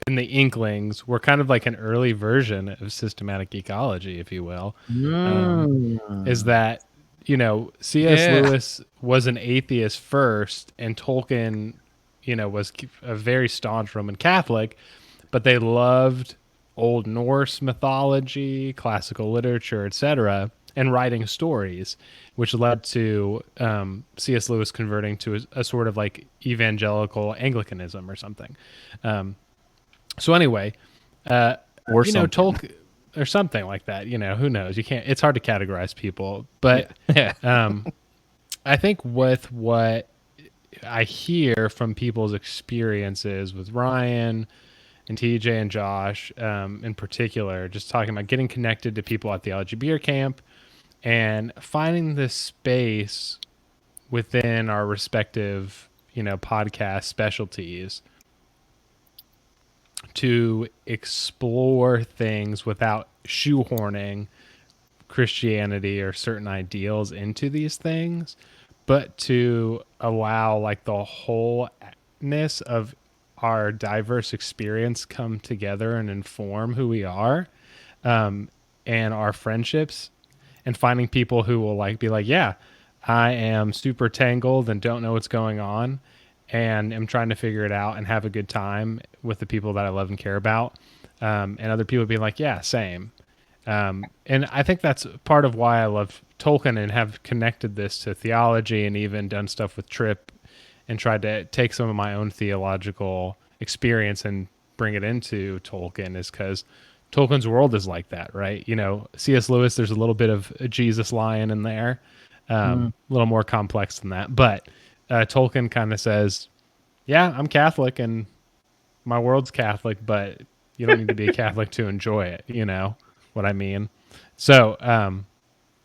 S3: and the Inklings were kind of like an early version of systematic ecology, if you will. Is that, C.S. Lewis was an atheist first, and Tolkien, was a very staunch Roman Catholic, but they loved Old Norse mythology, classical literature, etc., and writing stories, which led to C.S. Lewis converting to a sort of like evangelical Anglicanism or something. So anyway, or Tolkien or something like that. Who knows? You can't. It's hard to categorize people, but I think with what I hear from people's experiences with Ryan and TJ and Josh, in particular, just talking about getting connected to people at Theology Beer Camp and finding this space within our respective, podcast specialties to explore things without shoehorning Christianity or certain ideals into these things, but to allow like the wholeness of our diverse experience come together and inform who we are, and our friendships, and finding people who will be like, yeah, I am super tangled and don't know what's going on, and am trying to figure it out and have a good time with the people that I love and care about. And other people being like, yeah, same. And I think that's part of why I love Tolkien and have connected this to theology, and even done stuff with Tripp and tried to take some of my own theological experience and bring it into Tolkien, is because Tolkien's world is like that, right? C.S. Lewis, there's a little bit of a Jesus lion in there, a little more complex than that. But Tolkien kind of says, yeah, I'm Catholic and my world's Catholic, but you don't need to be a Catholic to enjoy it. You know what I mean? So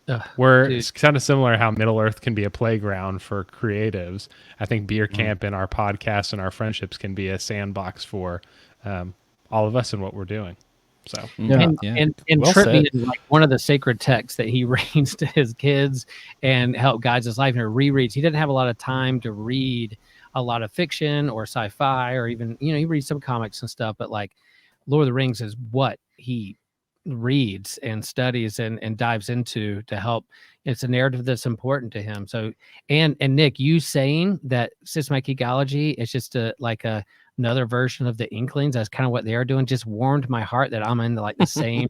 S3: it's kind of similar how Middle Earth can be a playground for creatives. I think Beer Camp and our podcasts and our friendships can be a sandbox for all of us and what we're doing. So
S2: and
S1: well
S2: Tripp
S1: said.
S2: is like one of the sacred texts that he reads to his kids and help guides his life and rereads. He didn't have a lot of time to read a lot of fiction or sci-fi, or even, he reads some comics and stuff, but like Lord of the Rings is what he reads and studies and dives into to help. It's a narrative that's important to him. So, and Nick, you saying that systematic ecology is just another version of the Inklings, that's kind of what they are doing, just warmed my heart that I'm in the same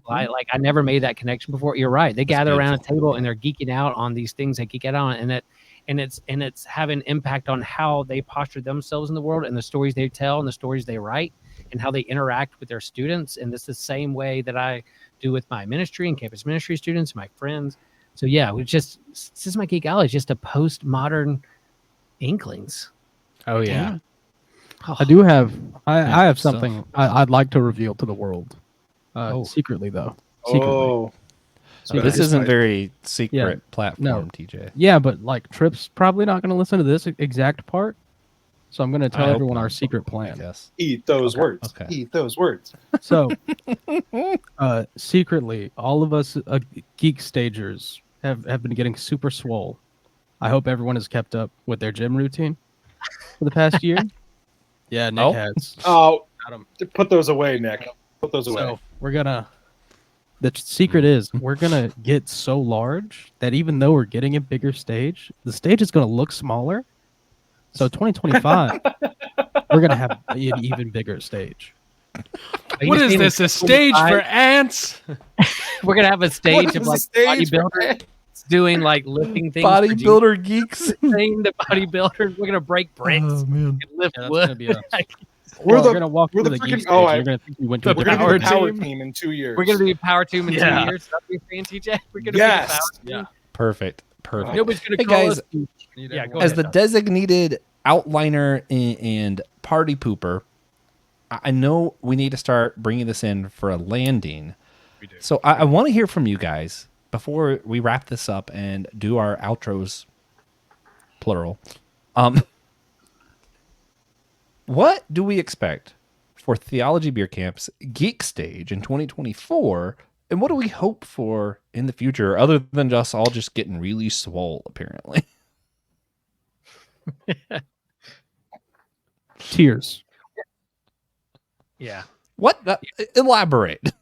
S2: I never made that connection before. You're right. They gather around a table and they're geeking out on these things they geek out on, and it's having impact on how they posture themselves in the world, and the stories they tell and the stories they write, and how they interact with their students. And this is the same way that I do with my ministry and campus ministry students, my friends. So yeah, we just systematic ecology is just a postmodern Inklings.
S3: Oh yeah.
S5: I do have I have something I'd like to reveal to the world. Secretly though. Secretly.
S1: So this isn't very secret platform, TJ.
S5: Yeah, but Tripp's probably not going to listen to this exact part. So I'm going to tell everyone our secret plan.
S1: Yes.
S4: Eat those words.
S1: Okay.
S4: Eat those words.
S5: So secretly, all of us geek stagers have been getting super swole. I hope everyone has kept up with their gym routine for the past year. Yeah, Nick has.
S4: Oh, put those away, Nick. Put those away.
S5: So the secret is we're gonna get so large that even though we're getting a bigger stage, the stage is gonna look smaller. So 2025, we're gonna have an even bigger stage.
S3: What is this? A stage for ants?
S2: We're gonna have a stage of bodybuilders. doing like lifting things.
S1: Bodybuilder geeks.
S2: Saying the bodybuilders, we're gonna break bricks and lift
S5: Yeah, that's
S2: wood.
S5: gonna be us.
S4: We're the
S5: gonna walk
S4: we're
S5: through
S4: the
S5: the Geek
S4: freaking
S5: Stage.
S4: oh,
S5: You're gonna think we went to
S4: we're
S5: a
S4: gonna
S5: power
S4: be the power
S5: team.
S4: team in 2 years.
S2: We're gonna be a power team in
S5: Yeah.
S2: 2 years. Is that what you're saying, TJ? We're gonna
S4: Yes.
S2: be a power team.
S5: Yeah.
S1: Perfect.
S2: Nobody's gonna
S1: Hey,
S2: call
S1: guys,
S2: us. Yeah, go
S1: as
S2: ahead.
S1: the designated outliner and party pooper, I know we need to start bringing this in for a landing.
S3: We do.
S1: So I want to hear from you guys before we wrap this up and do our outros, plural. What do we expect for Theology Beer Camp's Geek Stage in 2024? And what do we hope for in the future other than just all just getting really swole, apparently?
S5: Tears.
S2: Yeah.
S1: What? Elaborate.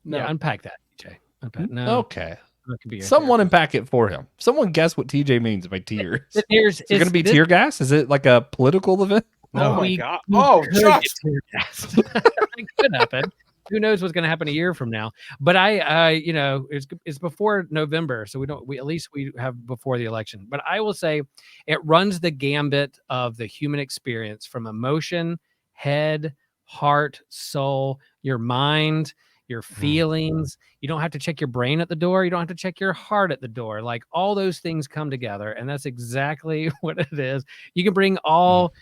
S2: Yeah, unpack that, TJ. Unpack. No.
S1: Okay.
S2: That could be a
S1: Someone unpack it for him. Someone guess what TJ means by tears. Is
S2: Tears.
S1: it going to be tear gas? Is it like a political event?
S4: Oh my
S2: we-
S4: god!
S2: we
S4: Oh,
S2: could
S4: Josh!
S2: get tear gassed. It could happen. Who knows what's going to happen a year from now? But it's before November, so we at least we have before the election. But I will say, it runs the gambit of the human experience from emotion, head, heart, soul, your mind, your feelings. You don't have to check your brain at the door. You don't have to check your heart at the door. Like all those things come together, and that's exactly what it is. You can bring all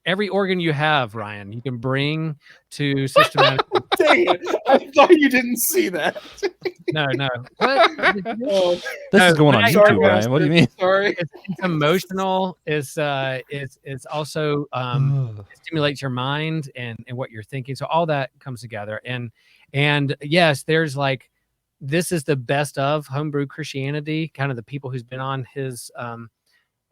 S2: every organ you have, Ryan, you can bring to systematic.
S4: Dang it! I thought you didn't see that.
S2: No. What?
S4: Oh,
S1: This is going on
S2: but
S1: YouTube, Ryan. What do you mean?
S4: Sorry.
S2: It's emotional. It's also it stimulates your mind and what you're thinking. So all that comes together. And yes, there's like, this is the best of homebrew Christianity, kind of the people who's been on his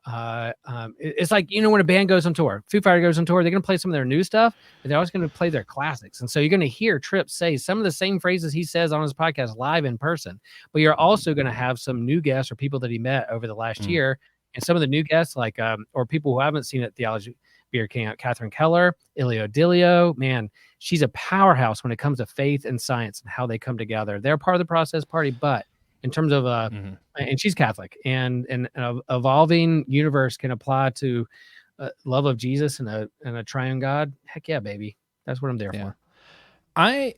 S2: it's like, when a band goes on tour, Foo Fighters goes on tour, they're going to play some of their new stuff, but they're always going to play their classics. And so you're going to hear Tripp say some of the same phrases he says on his podcast live in person, but you're also going to have some new guests or people that he met over the last year. And some of the new guests, like, or people who haven't seen it at Theology Beer Camp, Catherine Keller, Ilio Dilio, man, she's a powerhouse when it comes to faith and science and how they come together. They're part of the process party, but in terms of and she's Catholic, and an evolving universe can apply to love of Jesus and a triune God. Heck yeah, baby, that's what I'm there for.
S1: I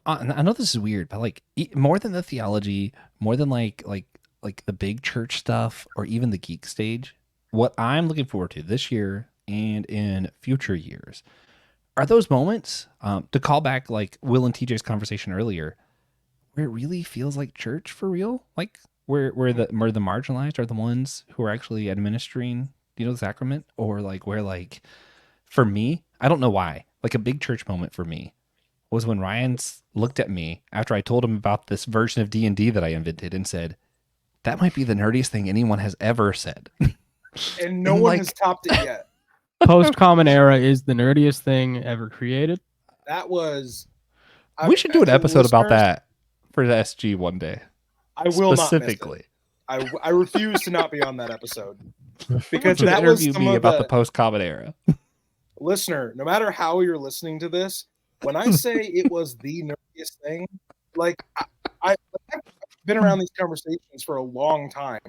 S1: know this is weird, but like more than the theology, more than like the big church stuff, or even the Geek Stage, what I'm looking forward to this year and in future years are those moments to call back like Will and TJ's conversation earlier, where it really feels like church for real, like where the marginalized are the ones who are actually administering, the sacrament, or like where, like, for me, I don't know why, like a big church moment for me was when Ryan's looked at me after I told him about this version of D&D that I invented and said, that might be the nerdiest thing anyone has ever said.
S4: And no one has topped it yet.
S5: Post-common era is the nerdiest thing ever created.
S4: That was.
S1: We should do an episode about that for the SG one day.
S4: I will
S1: specifically.
S4: Not miss it. I refuse to not be on that episode because that
S1: interview
S4: was some
S1: me
S4: of
S1: about the post-common era.
S4: Listener, no matter how you're listening to this, when I say it was the nerdiest thing, like I've been around these conversations for a long time,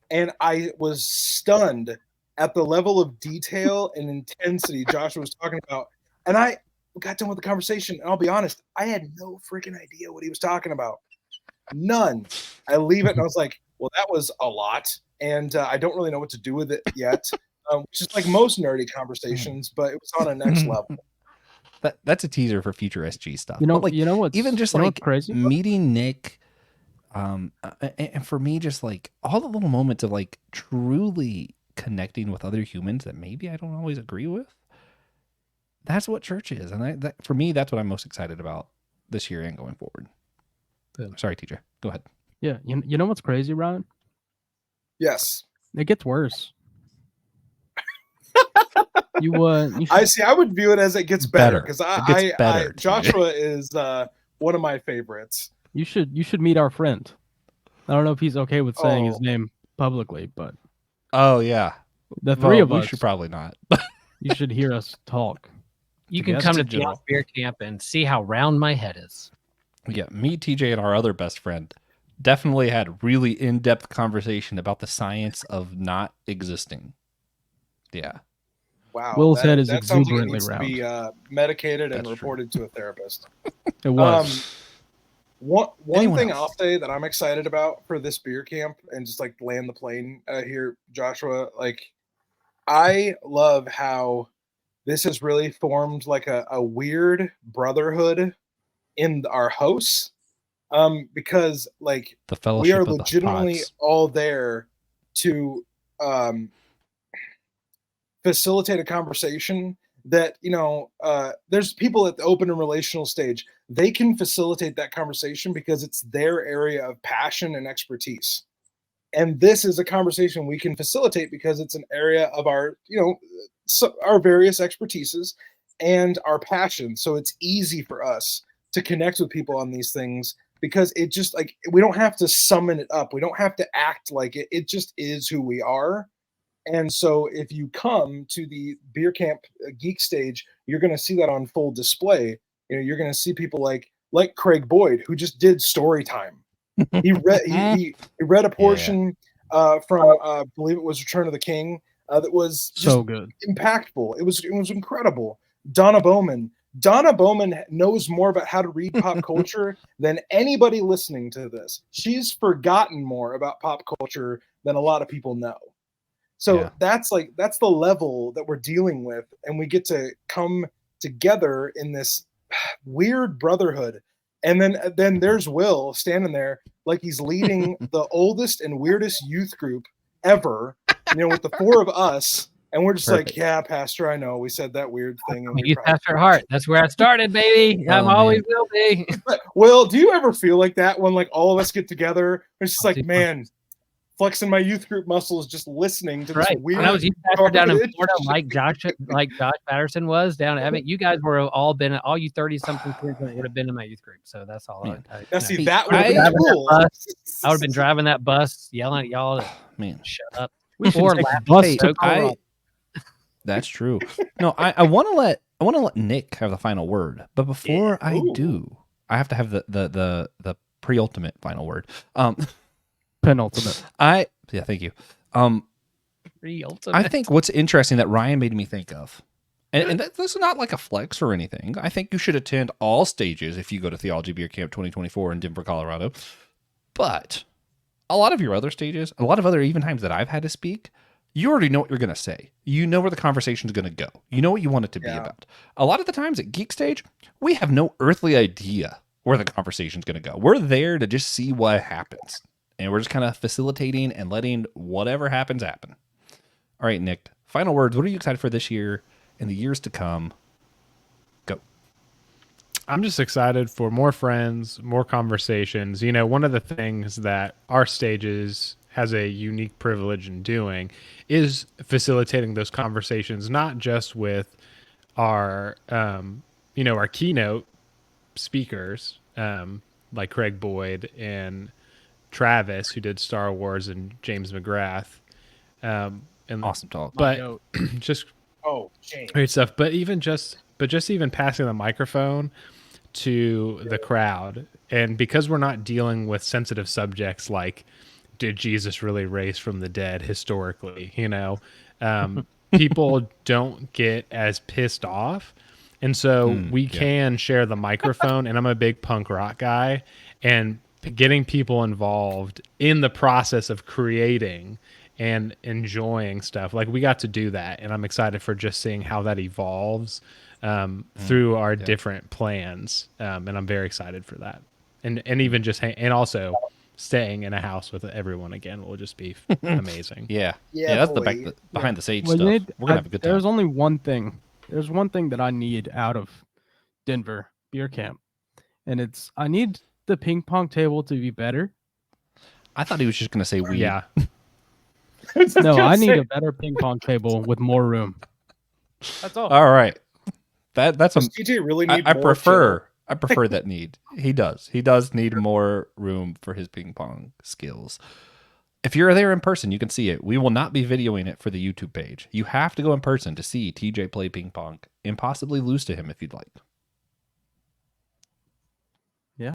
S4: and I was stunned at the level of detail and intensity Joshua was talking about. And I got done with the conversation, and I'll be honest, I had no freaking idea what he was talking about. None. I leave it, and I was like, well, that was a lot, and I don't really know what to do with it yet, which is like most nerdy conversations, but it was on a next level.
S1: That's a teaser for future SG stuff.
S5: You know,
S1: but like,
S5: what's
S1: even just
S5: what's
S1: like
S5: crazy?
S1: meeting Nick, and for me, just like all the little moments of like truly connecting with other humans that maybe I don't always agree with. That's what church is, and for me, that's what I'm most excited about this year and going forward. Sorry, TJ. Go ahead.
S5: Yeah, you know what's crazy, Ryan?
S4: Yes.
S5: It gets worse. You should,
S4: I would view it as it gets better because
S1: better,
S4: Joshua is one of my favorites.
S5: You should meet our friend. I don't know if he's okay with saying his name publicly, but
S1: oh yeah,
S5: the three of us.
S1: We should probably not.
S5: You should hear us talk.
S2: You can come to Theology Beer Camp and see how round my head is.
S1: Yeah, me, TJ, and our other best friend, definitely had really in-depth conversation about the science of not existing. Yeah.
S4: Wow.
S5: Will's head is
S4: that sounds like it
S5: exuberantly
S4: needs
S5: round.
S4: to be medicated and
S1: That's
S4: reported to a therapist.
S5: It was.
S4: One
S1: Anyone
S4: thing
S1: else?
S4: I'll say that I'm excited about for this beer camp, and just like land the plane here, Joshua, like I love how this has really formed like a weird brotherhood in our hosts. Because like
S1: The
S4: we
S1: fellowship
S4: are
S1: of the
S4: legitimately
S1: pods.
S4: all there to facilitate a conversation that, there's people at the open and relational stage. They can facilitate that conversation because it's their area of passion and expertise. And this is a conversation we can facilitate because it's an area of our, our various expertises and our passion. So it's easy for us to connect with people on these things because it just like, we don't have to summon it up. We don't have to act like it. It just is who we are. And so if you come to the Beer Camp Geek Stage, you're going to see that on full display. You're going to see people like Craig Boyd, who just did story time. He read he read a portion from I believe it was Return of the King that was just
S5: So good.
S4: impactful. It was incredible. Donna Bowman knows more about how to read pop culture than anybody listening to this. She's forgotten more about pop culture than a lot of people know. So that's the level that we're dealing with, and we get to come together in this weird brotherhood. And then there's Will standing there like he's leading the oldest and weirdest youth group ever, with the four of us. And we're just like, yeah, Pastor, I know we said that weird thing. And
S2: Youth Pastor Hart. That's where I started, baby. I'm always will be.
S4: But, Will, do you ever feel like that when like all of us get together? It's just like, man, flexing my youth group muscles, just listening to this weird.
S2: When I was youth pastor down in Florida, like Josh Patterson was down at Evan, you guys were all you 30-something kids would have been in my youth group. So that's all.
S4: Now, see, that would have been cool.
S2: I would have been driving that bus, yelling at y'all.
S1: Man,
S2: shut up.
S5: We should take a bus to
S1: That's true. No, I want to let Nick have the final word, but before I do, I have to have the pre-ultimate final word.
S5: Penultimate.
S1: Thank you.
S2: Pre-ultimate.
S1: I think what's interesting that Ryan made me think of, and this is not like a flex or anything. I think you should attend all stages if you go to Theology Beer Camp 2024 in Denver, Colorado. But a lot of your other stages, a lot of other even times that I've had to speak, you already know what you're going to say. You know where the conversation is going to go. You know what you want it to be about. A lot of the times at Geek Stage, we have no earthly idea where the conversation is going to go. We're there to just see what happens. And we're just kind of facilitating and letting whatever happens happen. All right, Nick, final words. What are you excited for this year and the years to come? Go.
S3: I'm just excited for more friends, more conversations. One of the things that our stages has a unique privilege in doing is facilitating those conversations, not just with our, our keynote speakers, like Craig Boyd and Travis, who did Star Wars, and James McGrath, and
S1: awesome talk.
S3: But just great stuff. But just even passing the microphone to the crowd, and because we're not dealing with sensitive subjects like did Jesus really raise from the dead historically, people don't get as pissed off, and so we can share the microphone. And I'm a big punk rock guy, and getting people involved in the process of creating and enjoying stuff. Like we got to do that. And I'm excited for just seeing how that evolves through our different plans. And I'm very excited for that. And even just, and also staying in a house with everyone again will just be amazing.
S1: That's the behind the stage stuff. We're going to have a good time.
S5: There's only one thing. There's one thing that I need out of Denver Beer Camp. And I need the ping pong table to be better.
S1: I thought he was just going to say weed.
S3: Yeah.
S5: No, I need a better ping pong table with more room. That's all.
S1: All right. That's
S4: Does TJ really need
S1: I
S4: more
S1: prefer that need. He does need more room for his ping pong skills. If you're there in person, you can see it. We will not be videoing it for the YouTube page. You have to go in person to see TJ play ping pong and possibly lose to him if you'd like.